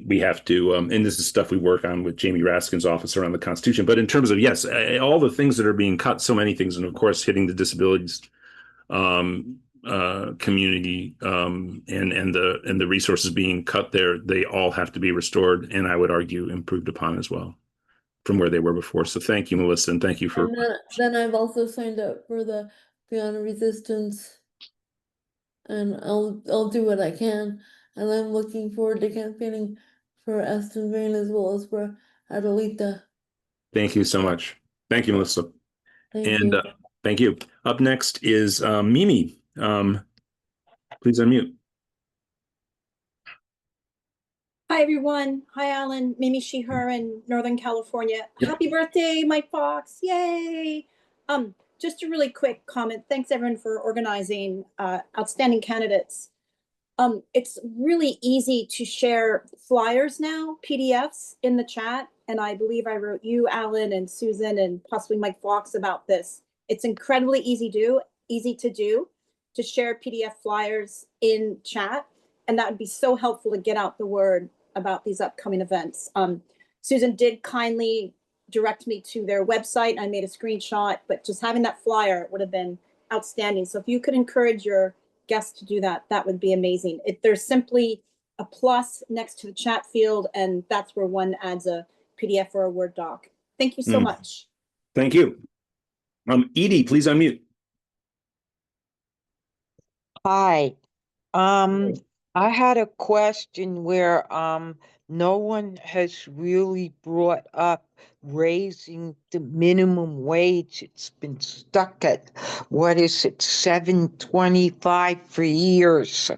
We have to, and this is stuff we work on with Jamie Raskin's office around the Constitution. But in terms of, yes, all the things that are being cut, so many things, and of course hitting the disabilities community, and the resources being cut there, they all have to be restored, and I would argue improved upon as well from where they were before. So thank you, Melissa, and thank you for. And then I've also signed up for the Beyond Resistance, and I'll do what I can. And I'm looking forward to campaigning for Aftyn Behn as well as for Adelita. Thank you so much. Thank you, Melissa. Thank And you. thank you. Up next is Mimi. Please unmute. Hi, everyone. Hi, Alan. Mimi She/Her in Northern California. Yep. Happy birthday, Mike Fox. Yay. Just a really quick comment. Thanks, everyone, for organizing outstanding candidates. It's really easy to share flyers now, PDFs in the chat. And I believe I wrote you, Alan, and Susan, and possibly Mike Fox about this. It's incredibly easy to do to share PDF flyers in chat. And that would be so helpful to get out the word about these upcoming events. Susan did kindly direct me to their website. I made a screenshot, but just having that flyer would have been outstanding. So if you could encourage your guests to do that, that would be amazing. There's simply a plus next to the chat field, and that's where one adds a PDF or a Word doc. Thank you so much. Thank you. Edie, please unmute. Hi. I had a question where no one has really brought up raising the minimum wage. It's been stuck at, what is it, $7.25 for years.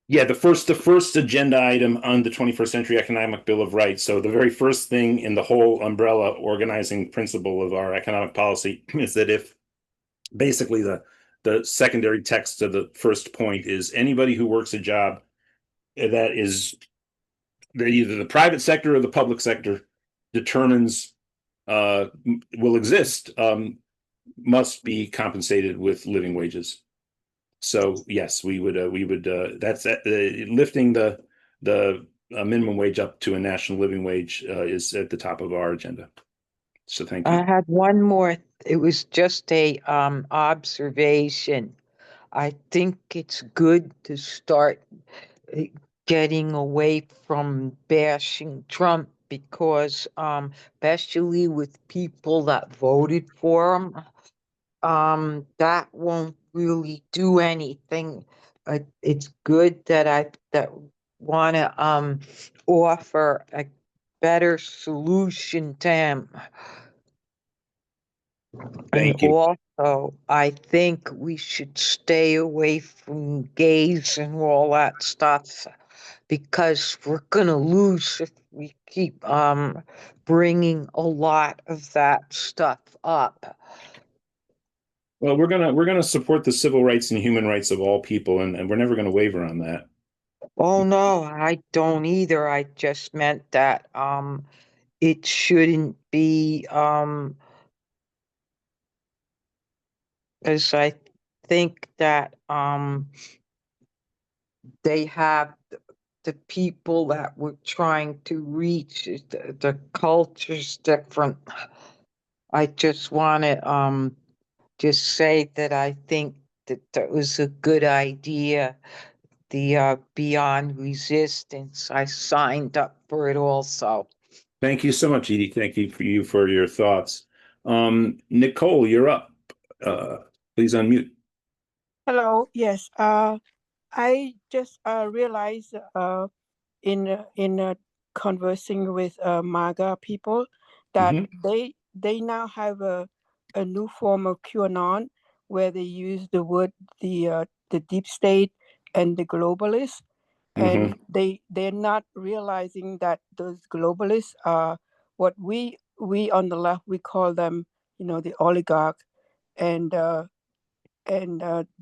Yeah, the first agenda item on the 21st Century Economic Bill of Rights. So the very first thing in the whole umbrella organizing principle of our economic policy is that if basically the secondary text of the first point is anybody who works a job that is either the private sector or the public sector determines will exist, must be compensated with living wages. So yes, we would that's lifting the minimum wage up to a national living wage is at the top of our agenda. So thank you. I had one more. It was just a observation. I think it's good to start getting away from bashing Trump because especially with people that voted for him, that won't really do anything. It's good that I want to offer a better solution to him. Thank you. Also, I think we should stay away from gays and all that stuff because we're gonna lose if we keep bringing a lot of that stuff up. Well, we're gonna support the civil rights and human rights of all people, and we're never gonna waver on that. Oh no, I don't either. I just meant that it shouldn't be because I think that they have the people that we're trying to reach, the culture's different. I just want to just say that I think that was a good idea. The Beyond Resistance, I signed up for it also. Thank you so much, Edie. Thank you for your thoughts. Nicole, you're up. Please unmute. Hello. Yes. I just realized in conversing with MAGA people that they now have a new form of QAnon where they use the word the deep state and the globalists, and they're not realizing that those globalists are what we on the left we call them, the oligarch, and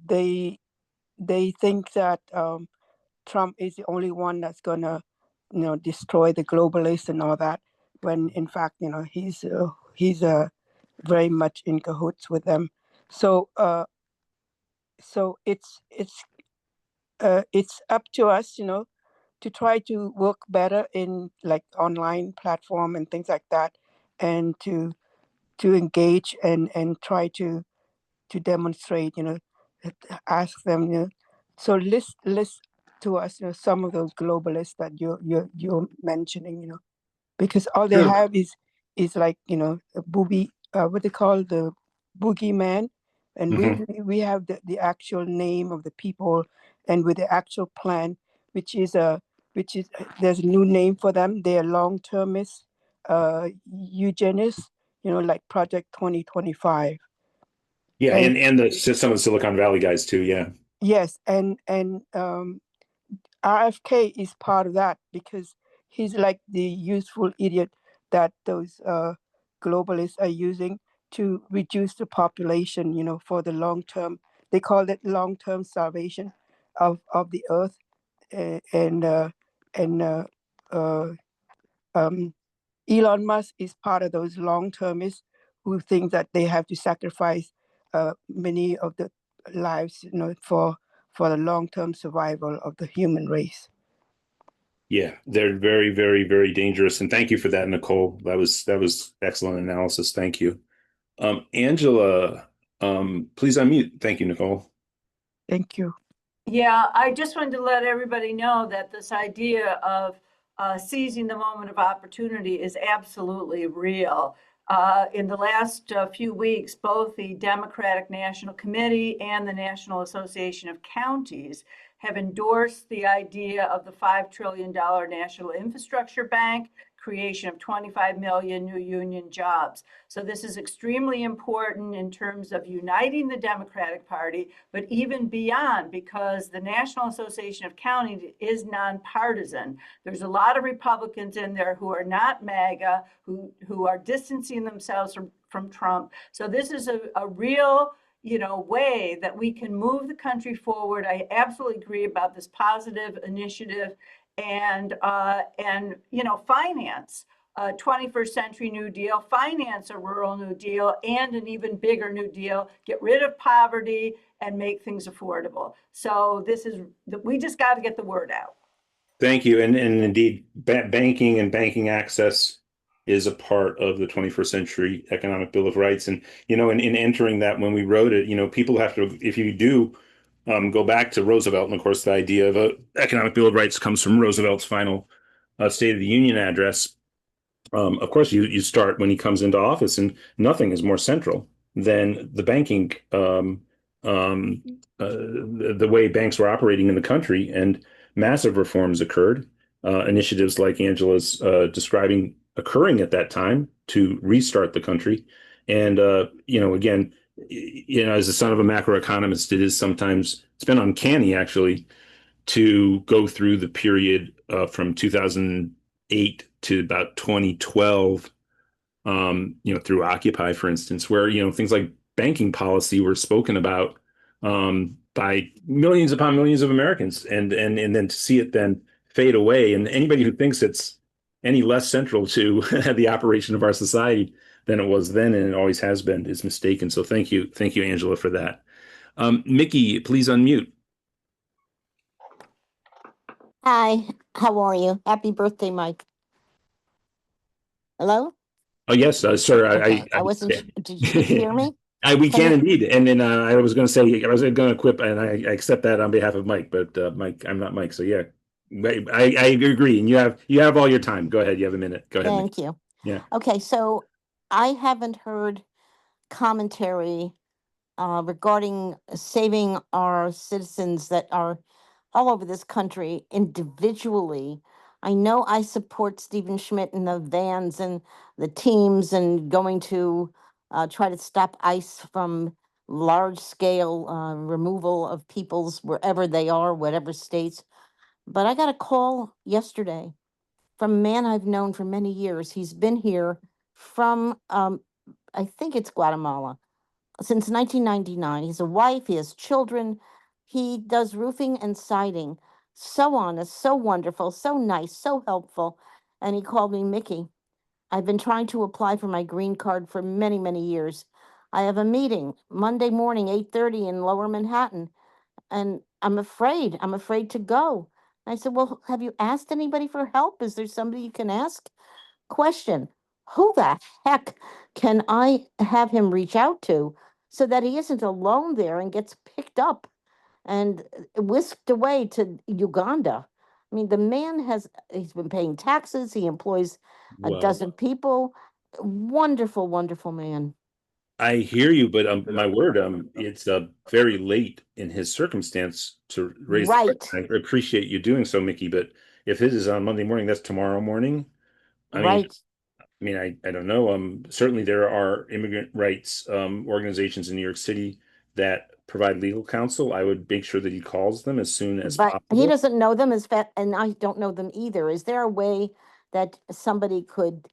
they think that Trump is the only one that's gonna, destroy the globalists and all that. when in fact, he's very much in cahoots with them. So it's up to us, to try to work better in like online platform and things like that, and to engage and try to demonstrate, ask them, so list to us, some of those globalists that you're mentioning, because all they Sure. have is like, a boogie, what they call the boogeyman, and we have the actual name of the people, and with the actual plan, which is there's a new name for them. They are long-termists, eugenists, like Project 2025. Yeah, And and some of the Silicon Valley guys too. Yeah. yes, and RFK is part of that, because he's like the useful idiot that those globalists are using to reduce the population, for the long term. They call it long-term salvation of the earth. And Elon Musk is part of those long-termists who think that they have to sacrifice many of the lives, for the long-term survival of the human race. Yeah, they're very, very, very dangerous. And thank you for that, Nicole. That was excellent analysis. Thank you. Angela, please unmute. Thank you, Nicole. Thank you. Yeah, I just wanted to let everybody know that this idea of seizing the moment of opportunity is absolutely real. In the last few weeks, both the Democratic National Committee and the National Association of Counties have endorsed the idea of the $5 trillion National Infrastructure Bank, creation of 25 million new union jobs. So this is extremely important in terms of uniting the Democratic Party, but even beyond, because the National Association of Counties is nonpartisan. There's a lot of Republicans in there who are not MAGA, who are distancing themselves from Trump. So this is a real way that we can move the country forward. I absolutely agree about this positive initiative, and finance a 21st century New Deal, finance a rural New Deal, and an even bigger New Deal, get rid of poverty and make things affordable. So we just got to get the word out. Thank you. And indeed, banking and banking access is a part of the 21st century economic Bill of Rights. And, in entering that, when we wrote it, people have to, if you do go back to Roosevelt, and of course, the idea of an economic Bill of Rights comes from Roosevelt's final State of the Union address. Of course, you start when he comes into office, and nothing is more central than the banking, the way banks were operating in the country, and massive reforms occurred. Initiatives like Angela's describing occurring at that time to restart the country. And again, as the son of a macroeconomist, it's been uncanny actually to go through the period from 2008 to about 2012, through Occupy, for instance, where, things like banking policy were spoken about by millions upon millions of Americans, and then to see it then fade away. And anybody who thinks it's any less central to the operation of our society than it was then, and it always has been, is mistaken. So thank you, Angela, for that. Mickey, please unmute. Hi, how are you? Happy birthday, Mike. Hello? Oh, yes, sir. Okay, I wasn't. Did you hear me? We can indeed. And then I was going to say, I was going to quip, and I accept that on behalf of Mike, but Mike, I'm not Mike. So yeah, I agree. And you have all your time. Go ahead. You have a minute. Go ahead. Thank you. Yeah. Okay, so I haven't heard commentary regarding saving our citizens that are all over this country individually. I know I support Stephen Schmidt and the vans and the teams and going to try to stop ICE from large scale removal of peoples wherever they are, whatever states. But I got a call yesterday from a man I've known for many years. He's been here from, I think it's Guatemala, since 1999. He's a wife, he has children, he does roofing and siding. So honest, so wonderful, so nice, so helpful. And he called me, Mickey, I've been trying to apply for my green card for many, many years. I have a meeting Monday morning, 8:30 in Lower Manhattan, and I'm afraid. I'm afraid to go. I said, well, have you asked anybody for help? Is there somebody you can ask? Question, who the heck can I have him reach out to so that he isn't alone there and gets picked up and whisked away to Uganda? I mean, the man he's been paying taxes, he employs a Well, dozen people. Wonderful, wonderful man. I hear you, but my word, it's very late in his circumstance to raise the Right, question. I appreciate you doing so, Mickey, but if it is on Monday morning, that's tomorrow morning. I mean, right. I don't know. Certainly there are immigrant rights organizations in New York City that provide legal counsel. I would make sure that he calls them as soon as But he possible. doesn't know them as fast, and I don't know them either. Is there a way that somebody could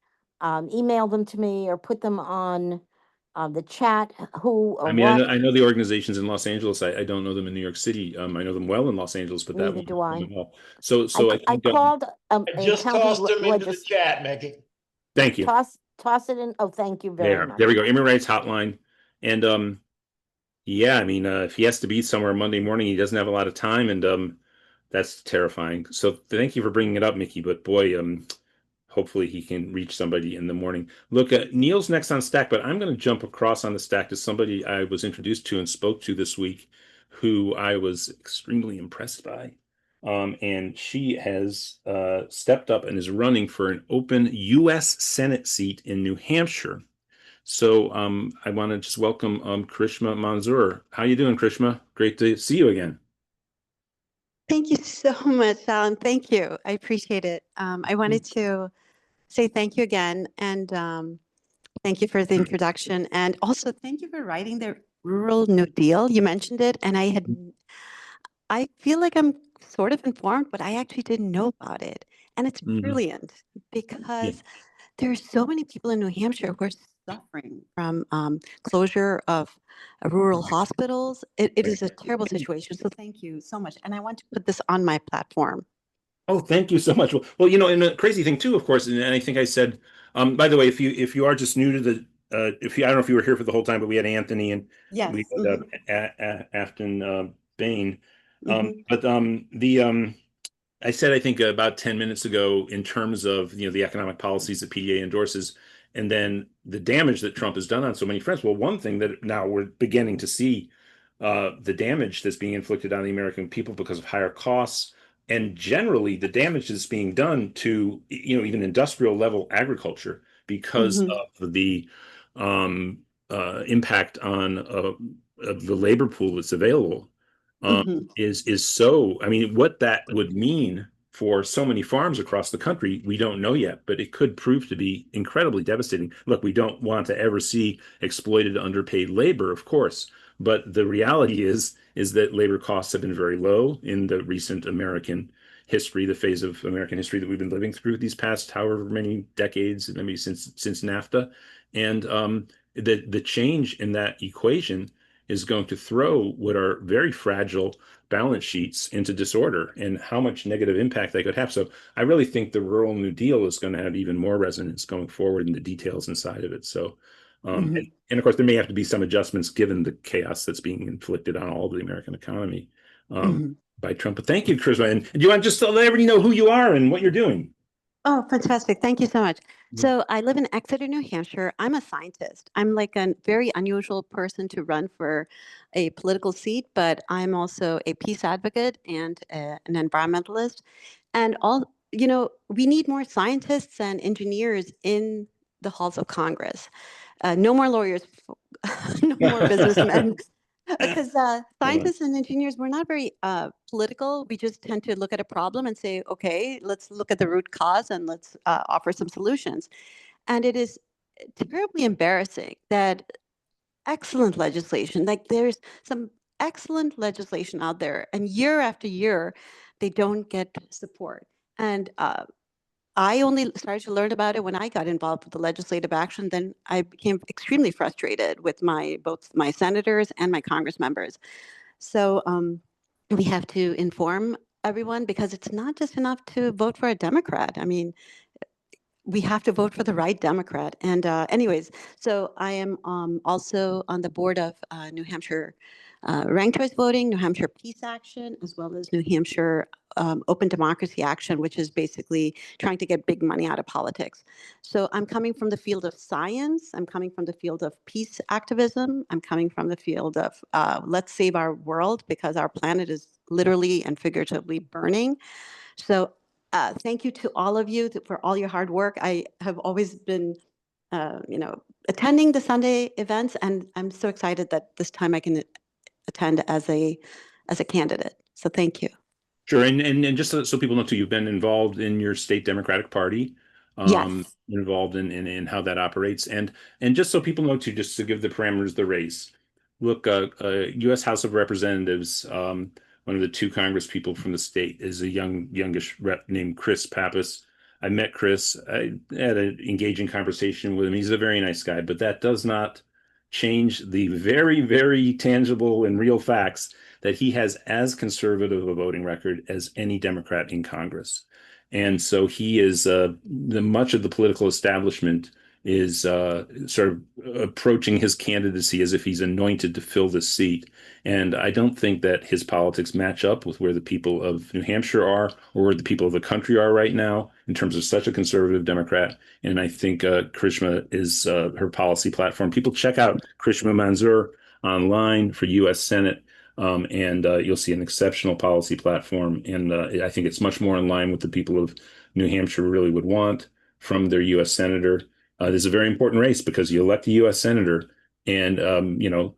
email them to me or put them on the chat? Who or I mean, I know, what? I know the organizations in Los Angeles. I don't know them in New York City. I know them well in Los Angeles, but that Neither one do I I. don't know. So I I think, called I a just county tossed them into the chat, Maggie. thank you. toss it in. Oh, thank you very much. There we go. Immigrant rights hotline. And yeah, I mean, if he has to be somewhere Monday morning, he doesn't have a lot of time, and that's terrifying. So thank you for bringing it up, Mickey. But boy, hopefully he can reach somebody in the morning. Look, Neil's next on stack, but I'm going to jump across on the stack to somebody I was introduced to and spoke to this week, who I was extremely impressed by. And she has stepped up and is running for an open U.S. Senate seat in New Hampshire. So I want to just welcome Krishma Manzoor. How you doing, Krishma? Great to see you again. Thank you so much, Alan. Thank you. I appreciate it. I wanted to say thank you again, and thank you for the introduction, and also thank you for writing the Rural New Deal. You mentioned it, and I feel like I'm sort of informed, but I actually didn't know about it, and it's brilliant because there's so many people in New Hampshire who are suffering from closure of rural hospitals. It is a terrible situation. So thank you so much. And I want to put this on my platform. Oh, thank you so much. Well, and the crazy thing too, of course, and I think I said, by the way, if you are just new to the, if you I don't know if you were here for the whole time, but we had Anthony and Yes. we had Aftyn Behn, Mhm. but I said, I think about 10 minutes ago, in terms of, the economic policies that PDA endorses, and then the damage that Trump has done on so many fronts. Well, one thing that now we're beginning to see, the damage that's being inflicted on the American people because of higher costs, and generally the damage that's being done to, even industrial level agriculture because of the impact on of the labor pool that's available. Is so, I mean, what that would mean for so many farms across the country, we don't know yet, but it could prove to be incredibly devastating. Look, we don't want to ever see exploited, underpaid labor, of course, but the reality is that labor costs have been very low in the recent American history, the phase of American history that we've been living through these past however many decades, maybe since NAFTA, and the change in that equation is going to throw what are very fragile balance sheets into disorder, and how much negative impact they could have. So I really think the Rural New Deal is going to have even more resonance going forward in the details inside of it. So, and of course, there may have to be some adjustments given the chaos that's being inflicted on all of the American economy by Trump. But thank you, Chris. And do you want just to let everybody know who you are and what you're doing? Oh, fantastic. Thank you so much. So I live in Exeter, New Hampshire. I'm a scientist. I'm like a very unusual person to run for a political seat, but I'm also a peace advocate and an environmentalist. And we need more scientists and engineers in the halls of Congress. No more lawyers, no more businessmen. Because scientists and engineers, we're not very political. We just tend to look at a problem and say, okay, let's look at the root cause and let's offer some solutions. And it is terribly embarrassing that excellent legislation, like there's some excellent legislation out there, and year after year, they don't get support. And I only started to learn about it when I got involved with the legislative action. Then I became extremely frustrated with both my senators and my Congress members. So we have to inform everyone, because it's not just enough to vote for a Democrat. I mean, we have to vote for the right Democrat. And anyways, so I am also on the board of New Hampshire Ranked Choice Voting, New Hampshire Peace Action, as well as New Hampshire Open Democracy Action, which is basically trying to get big money out of politics. So I'm coming from the field of science. I'm coming from the field of peace activism. I'm coming from the field of let's save our world, because our planet is literally and figuratively burning. So thank you to all of you for all your hard work. I have always been, attending the Sunday events, and I'm so excited that this time I can attend as a candidate. So thank you. Sure, and just so people know too, you've been involved in your state Democratic Party, Yes. involved in how that operates, and just so people know too, just to give the parameters of the race. Look, U.S. House of Representatives, one of the two Congress people from the state is a youngish rep named Chris Pappas. I met Chris. I had an engaging conversation with him. He's a very nice guy, but that does not change the very, very tangible and real facts that he has as conservative a voting record as any Democrat in Congress. And so he is, much of the political establishment is sort of approaching his candidacy as if he's anointed to fill this seat. And I don't think that his politics match up with where the people of New Hampshire are, or where the people of the country are right now in terms of such a conservative Democrat. And I think Krishma is her policy platform. People check out Krishma Manzoor online for U.S. Senate. And you'll see an exceptional policy platform. And I think it's much more in line with the people of New Hampshire really would want from their U.S. senator. This is a very important race because you elect a U.S. senator, and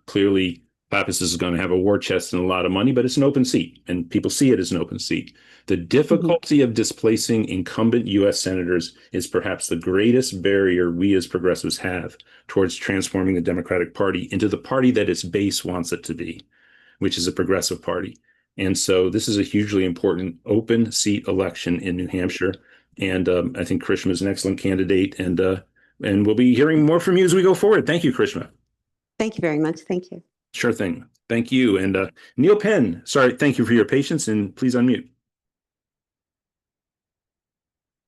clearly Pappas is going to have a war chest and a lot of money, but it's an open seat, and people see it as an open seat. The difficulty of displacing incumbent U.S. senators is perhaps the greatest barrier we as progressives have towards transforming the Democratic Party into the party that its base wants it to be, which is a progressive party. And so this is a hugely important open seat election in New Hampshire. And I think Krishma is an excellent candidate. And we'll be hearing more from you as we go forward. Thank you, Krishma. Thank you very much. Thank you. Sure thing. Thank you. And Neil Penn, sorry, thank you for your patience, and please unmute.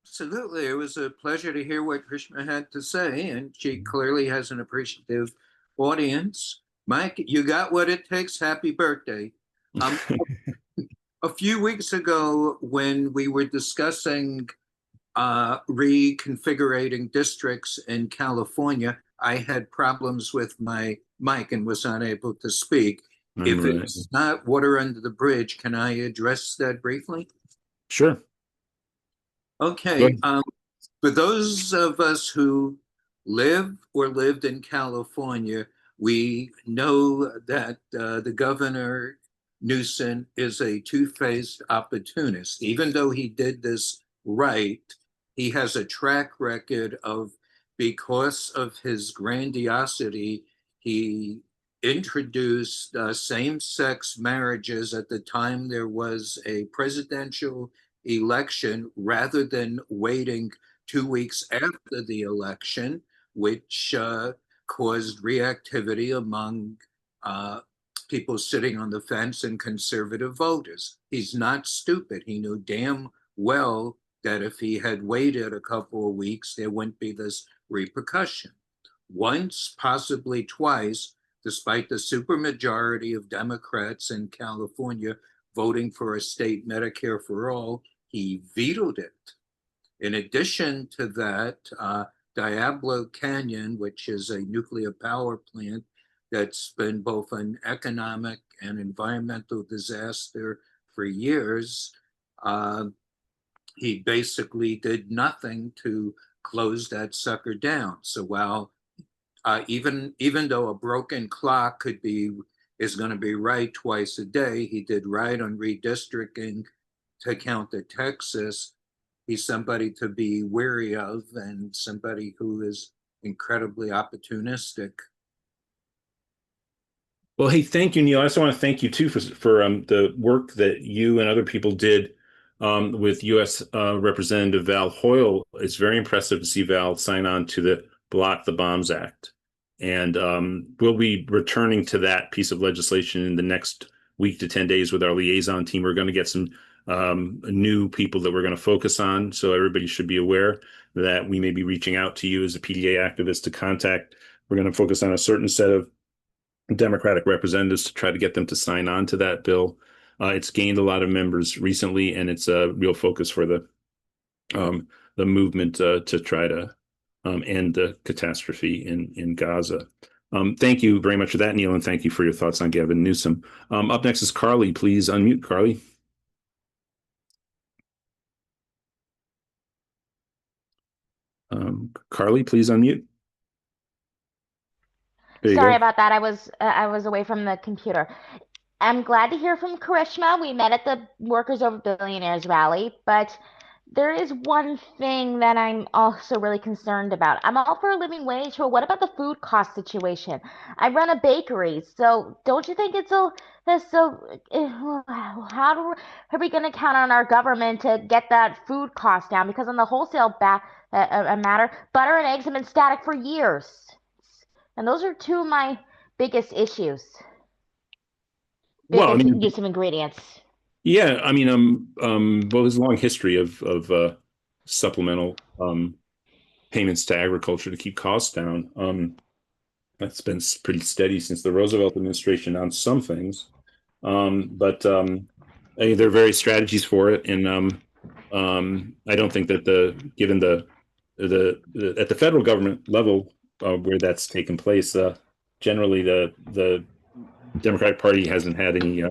Absolutely. It was a pleasure to hear what Krishma had to say, and she clearly has an appreciative audience. Mike, you got what it takes. Happy birthday. A few weeks ago, when we were discussing reconfiguring districts in California, I had problems with my mic and was unable to speak. If it's not water under the bridge, can I address that briefly? Sure. Okay. For those of us who live or lived in California, we know that the governor, Newsom, is a two-faced opportunist. Even though he did this right, he has a track record of, because of his grandiosity, he introduced same-sex marriages at the time there was a presidential election, rather than waiting 2 weeks after the election, which caused reactivity among people sitting on the fence and conservative voters. He's not stupid. He knew damn well that if he had waited a couple of weeks, there wouldn't be this repercussion. Once, possibly twice, despite the supermajority of Democrats in California voting for a state Medicare for all, he vetoed it. In addition to that, Diablo Canyon, which is a nuclear power plant that's been both an economic and environmental disaster for years, he basically did nothing to close that sucker down. So while even though a broken clock is going to be right twice a day, he did right on redistricting to counter Texas. He's somebody to be wary of, and somebody who is incredibly opportunistic. Well, hey, thank you, Neil. I also want to thank you too for the work that you and other people did with U.S. Representative Val Hoyle. It's very impressive to see Val sign on to the Block the Bombs Act. And we'll be returning to that piece of legislation in the next week to 10 days with our liaison team. We're going to get some new people that we're going to focus on. So everybody should be aware that we may be reaching out to you as a PDA activist to contact. We're going to focus on a certain set of Democratic representatives to try to get them to sign on to that bill. It's gained a lot of members recently, and it's a real focus for the movement to try to end the catastrophe in Gaza. Thank you very much for that, Neil, and thank you for your thoughts on Gavin Newsom. Up next is Carly. Please unmute, Carly. Carly, please unmute. Sorry about that. I was away from the computer. I'm glad to hear from Karishma. We met at the Workers Over Billionaires rally, but there is one thing that I'm also really concerned about. I'm all for a living wage, but what about the food cost situation? I run a bakery, so don't you think how are we going to count on our government to get that food cost down? Because on the wholesale matter, butter and eggs have been static for years. And those are two of my biggest issues. Well, I mean, use of ingredients. Yeah, I mean, well, there's a long history of supplemental payments to agriculture to keep costs down. That's been pretty steady since the Roosevelt administration on some things, but there are various strategies for it, and I don't think that given the at the federal government level where that's taken place, generally the Democratic Party hasn't had any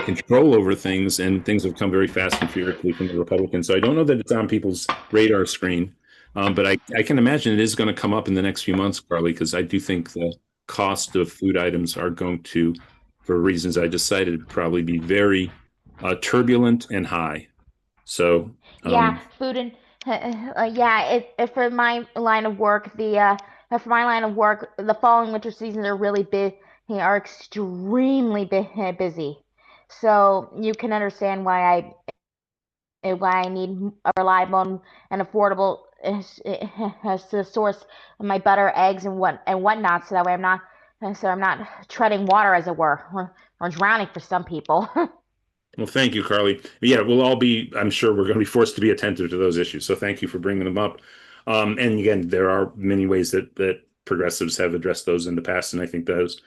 control over things, and things have come very fast and furiously from the Republicans. So I don't know that it's on people's radar screen, but I can imagine it is going to come up in the next few months, Carly, because I do think the cost of food items are going to, for reasons I just cited, probably be very turbulent and high. So yeah, food and for my line of work, the fall and winter seasons are really big. They are extremely busy. So you can understand why I need a reliable and affordable to source my butter, eggs, and whatnot, so that way I'm not treading water, as it were, or drowning for some people. Well, thank you, Carly. Yeah, we'll all be, I'm sure we're going to be forced to be attentive to those issues. So thank you for bringing them up. And again, there are many ways that progressives have addressed those in the past, and I think those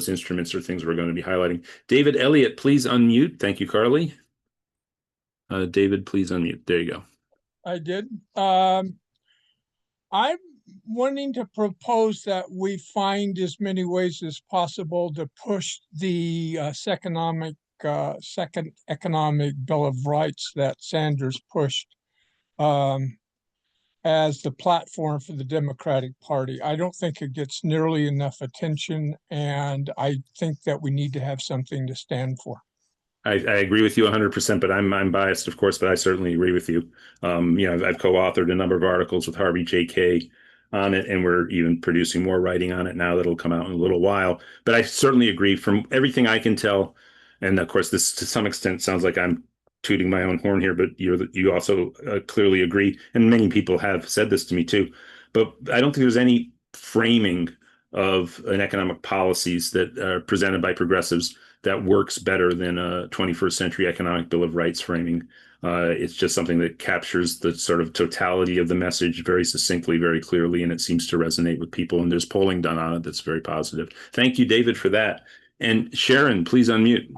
instruments are things we're going to be highlighting. David Elliott, please unmute. Thank you, Carly. David, please unmute. There you go. I did. I'm wanting to propose that we find as many ways as possible to push the second economic Bill of Rights that Sanders pushed as the platform for the Democratic Party. I don't think it gets nearly enough attention, and I think that we need to have something to stand for. I agree with you 100%, but I'm biased, of course, but I certainly agree with you. I've co-authored a number of articles with Harvey J.K. on it, and we're even producing more writing on it now that'll come out in a little while. But I certainly agree from everything I can tell. And of course, this to some extent sounds like I'm tooting my own horn here, but you also clearly agree. And many people have said this to me too. But I don't think there's any framing of an economic policies that are presented by progressives that works better than a 21st century economic Bill of Rights framing. It's just something that captures the sort of totality of the message very succinctly, very clearly, and it seems to resonate with people. And there's polling done on it that's very positive. Thank you, David, for that. And Sharon, please unmute.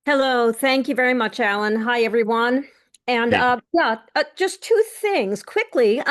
Hello, thank you very much, Alan. Hi, everyone. And just two things quickly.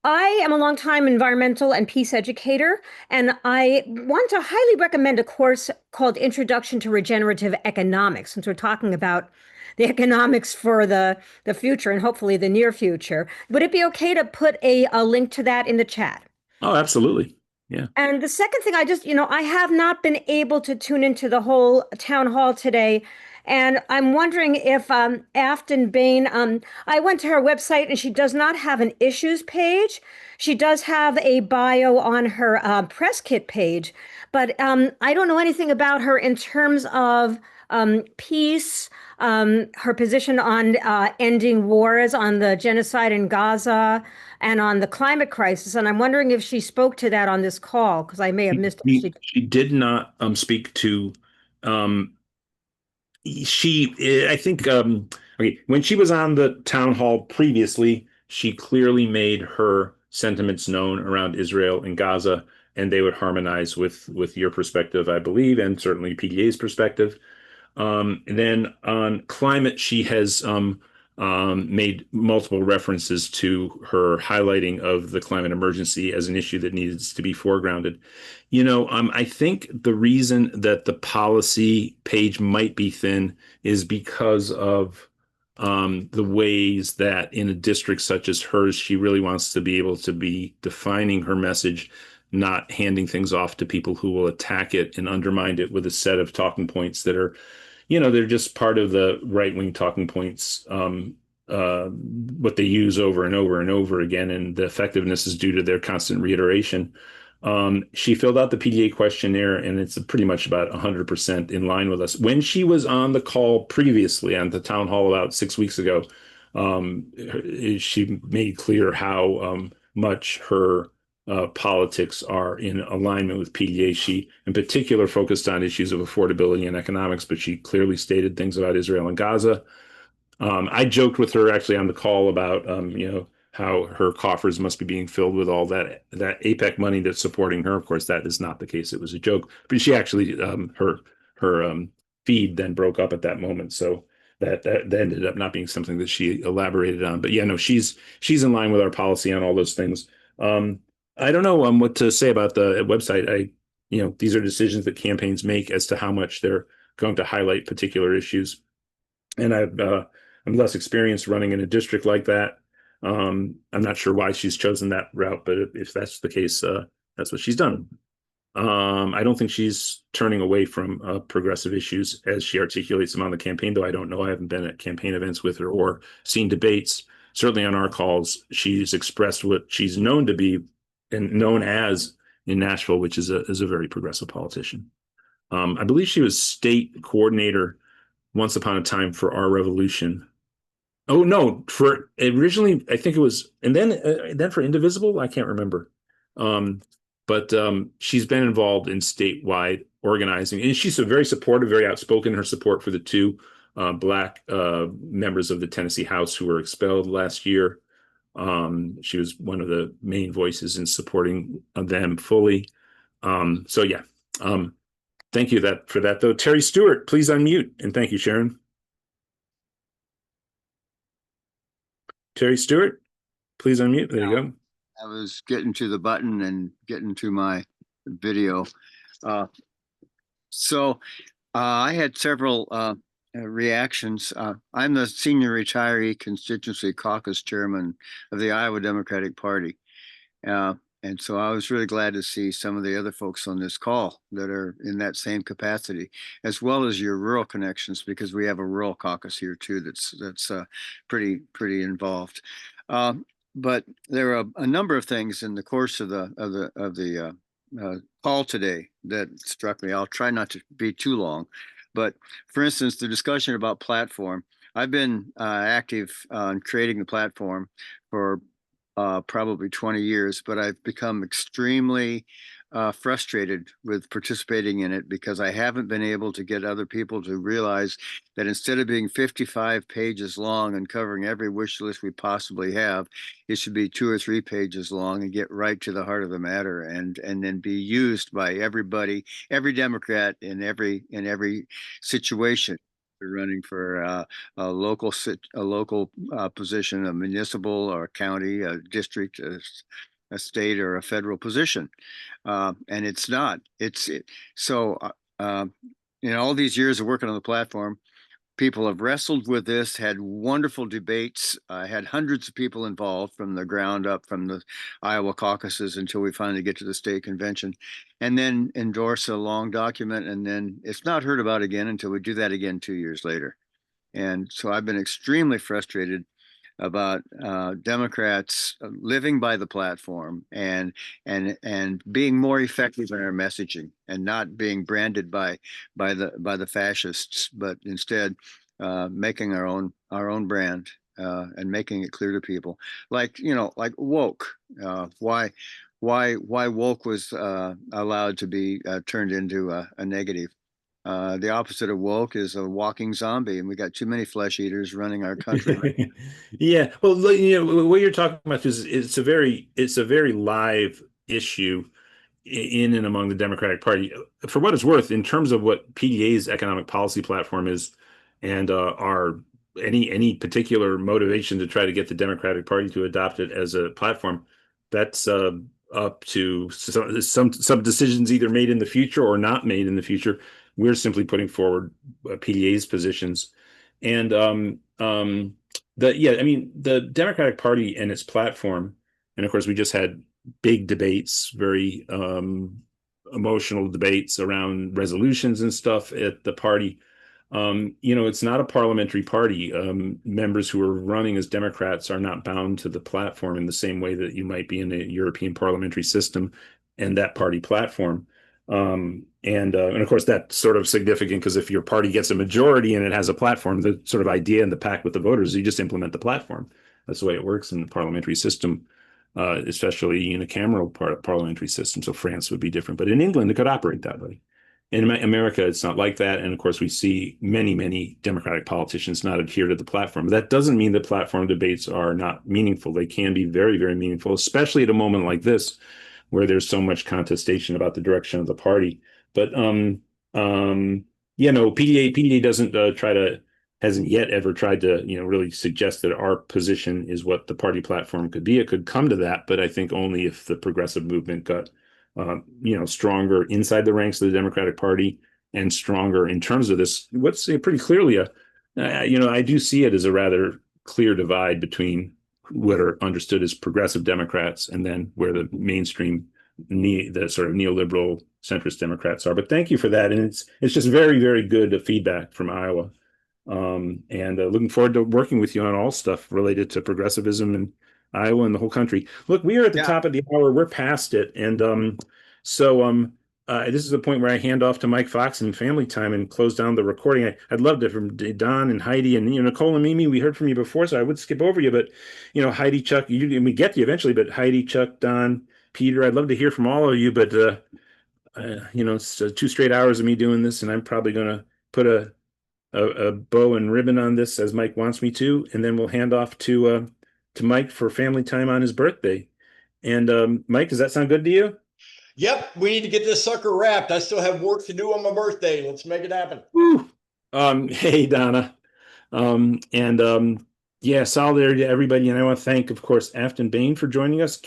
I am a longtime environmental and peace educator, and I want to highly recommend a course called Introduction to Regenerative Economics, since we're talking about the economics for the future and hopefully the near future. Would it be okay to put a link to that in the chat? Oh, absolutely. Yeah. And the second thing, I have not been able to tune into the whole town hall today. And I'm wondering if Aftyn Behn, I went to her website and she does not have an issues page. She does have a bio on her press kit page, but I don't know anything about her in terms of peace, her position on ending wars, on the genocide in Gaza, and on the climate crisis. And I'm wondering if she spoke to that on this call, because I may have missed it. She did not speak to I think, okay, when she was on the town hall previously, she clearly made her sentiments known around Israel and Gaza, and they would harmonize with your perspective, I believe, and certainly PDA's perspective. And then on climate, she has made multiple references to her highlighting of the climate emergency as an issue that needs to be foregrounded. I think the reason that the policy page might be thin is because of the ways that in a district such as hers, she really wants to be able to be defining her message, not handing things off to people who will attack it and undermine it with a set of talking points that are, they're just part of the right-wing talking points, what they use over and over and over again, and the effectiveness is due to their constant reiteration. She filled out the PDA questionnaire, and it's pretty much about 100% in line with us. When she was on the call previously on the town hall about 6 weeks ago, she made clear how much her politics are in alignment with PDA. She, in particular, focused on issues of affordability and economics, but she clearly stated things about Israel and Gaza. I joked with her actually on the call about, how her coffers must be being filled with all that APEC money that's supporting her. Of course, that is not the case. It was a joke, but she actually, her feed then broke up at that moment, so that ended up not being something that she elaborated on. But yeah, no, she's in line with our policy on all those things. I don't know what to say about the website. These are decisions that campaigns make as to how much they're going to highlight particular issues. And I'm less experienced running in a district like that. I'm not sure why she's chosen that route, but if that's the case, that's what she's done. I don't think she's turning away from progressive issues as she articulates them on the campaign, though I don't know. I haven't been at campaign events with her or seen debates. Certainly on our calls, she's expressed what she's known to be and known as in Nashville, which is a very progressive politician. I believe she was state coordinator once upon a time for Our Revolution. Oh no, for originally I think it was, and then for Indivisible, I can't remember. But she's been involved in statewide organizing, and she's very supportive, very outspoken in her support for the two Black members of the Tennessee House who were expelled last year. She was one of the main voices in supporting them fully. So yeah, thank you for that, though. Terry Stewart, please unmute, and thank you, Sharon. Terry Stewart, please unmute. There you go. I was getting to the button and getting to my video. So I had several reactions. I'm the senior retiree constituency caucus chairman of the Iowa Democratic Party. And so I was really glad to see some of the other folks on this call that are in that same capacity, as well as your rural connections, because we have a rural caucus here too that's pretty involved. But there are a number of things in the course of the call today that struck me. I'll try not to be too long, but for instance, the discussion about platform. I've been active on creating the platform for probably 20 years, but I've become extremely frustrated with participating in it because I haven't been able to get other people to realize that instead of being 55 pages long and covering every wish list we possibly have, it should be 2 or 3 pages long and get right to the heart of the matter, and then be used by everybody, every Democrat in every situation. Running for a local position, a municipal or county, a district, a state, or a federal position, and it's not. So in all these years of working on the platform, people have wrestled with this, had wonderful debates, had hundreds of people involved from the ground up, from the Iowa caucuses until we finally get to the state convention, and then endorse a long document, and then it's not heard about again until we do that again 2 years later. And so I've been extremely frustrated about Democrats living by the platform and being more effective in our messaging, and not being branded by the fascists, but instead making our own brand and making it clear to people, like woke. Why woke was allowed to be turned into a negative. The opposite of woke is a walking zombie, and we got too many flesh eaters running our country. Yeah, well, what you're talking about is it's a very live issue in and among the Democratic Party. For what it's worth, in terms of what PDA's economic policy platform is, and our any particular motivation to try to get the Democratic Party to adopt it as a platform, that's up to some decisions either made in the future or not made in the future. We're simply putting forward PDA's positions, and I mean, the Democratic Party and its platform, and of course, we just had big debates, very emotional debates around resolutions and stuff at the party. It's not a parliamentary party. Members who are running as Democrats are not bound to the platform in the same way that you might be in a European parliamentary system and that party platform. And of course, that's sort of significant because if your party gets a majority and it has a platform, the sort of idea and the pact with the voters, you just implement the platform. That's the way it works in the parliamentary system, especially in a unicameral parliamentary system. So France would be different, but in England, it could operate that way. In America, it's not like that. And of course, we see many, many Democratic politicians not adhere to the platform. That doesn't mean that platform debates are not meaningful. They can be very, very meaningful, especially at a moment like this, where there's so much contestation about the direction of the party. But PDA doesn't hasn't yet ever tried to really suggest that our position is what the party platform could be. It could come to that, but I think only if the progressive movement got stronger inside the ranks of the Democratic Party and stronger in terms of this. What's pretty clearly I do see it as a rather clear divide between what are understood as progressive Democrats and then where the mainstream, the sort of neoliberal centrist Democrats are. But thank you for that, and it's just very, very good feedback from Iowa. And looking forward to working with you on all stuff related to progressivism in Iowa and the whole country. Look, we are at the top of the hour. We're past it. And this is the point where I hand off to Mike Fox and Family Time and close down the recording. I'd love to from Don and Heidi and Nicole and Mimi. We heard from you before, so I would skip over you. But Heidi, Chuck, and we get to you eventually. But Heidi, Chuck, Don, Peter, I'd love to hear from all of you. But it's 2 straight hours of me doing this, and I'm probably going to put a bow and ribbon on this as Mike wants me to, and then we'll hand off to Mike for Family Time on his birthday. And Mike, does that sound good to you? Yep, we need to get this sucker wrapped. I still have work to do on my birthday. Let's make it happen. Woo. Hey, Donna. Solidarity to everybody. And I want to thank, of course, Aftyn Behn for joining us,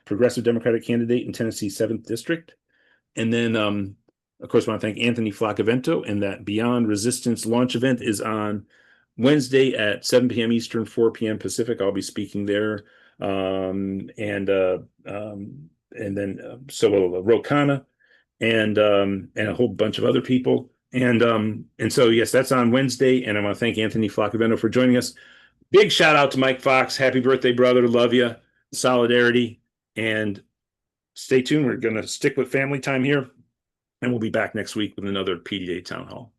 progressive Democratic candidate in Tennessee's 7th District. And then, of course, I want to thank Anthony Flaccavento, and that Beyond Resistance launch event is on Wednesday at 7 p.m. Eastern, 4 p.m. Pacific. I'll be speaking there. And then so will Rokana and a whole bunch of other people. And so, yes, that's on Wednesday. And I want to thank Anthony Flaccavento for joining us. Big shout out to Mike Fox. Happy birthday, brother. Love you. Solidarity. And stay tuned. We're going to stick with Family Time here. And we'll be back next week with another PDA Town Hall.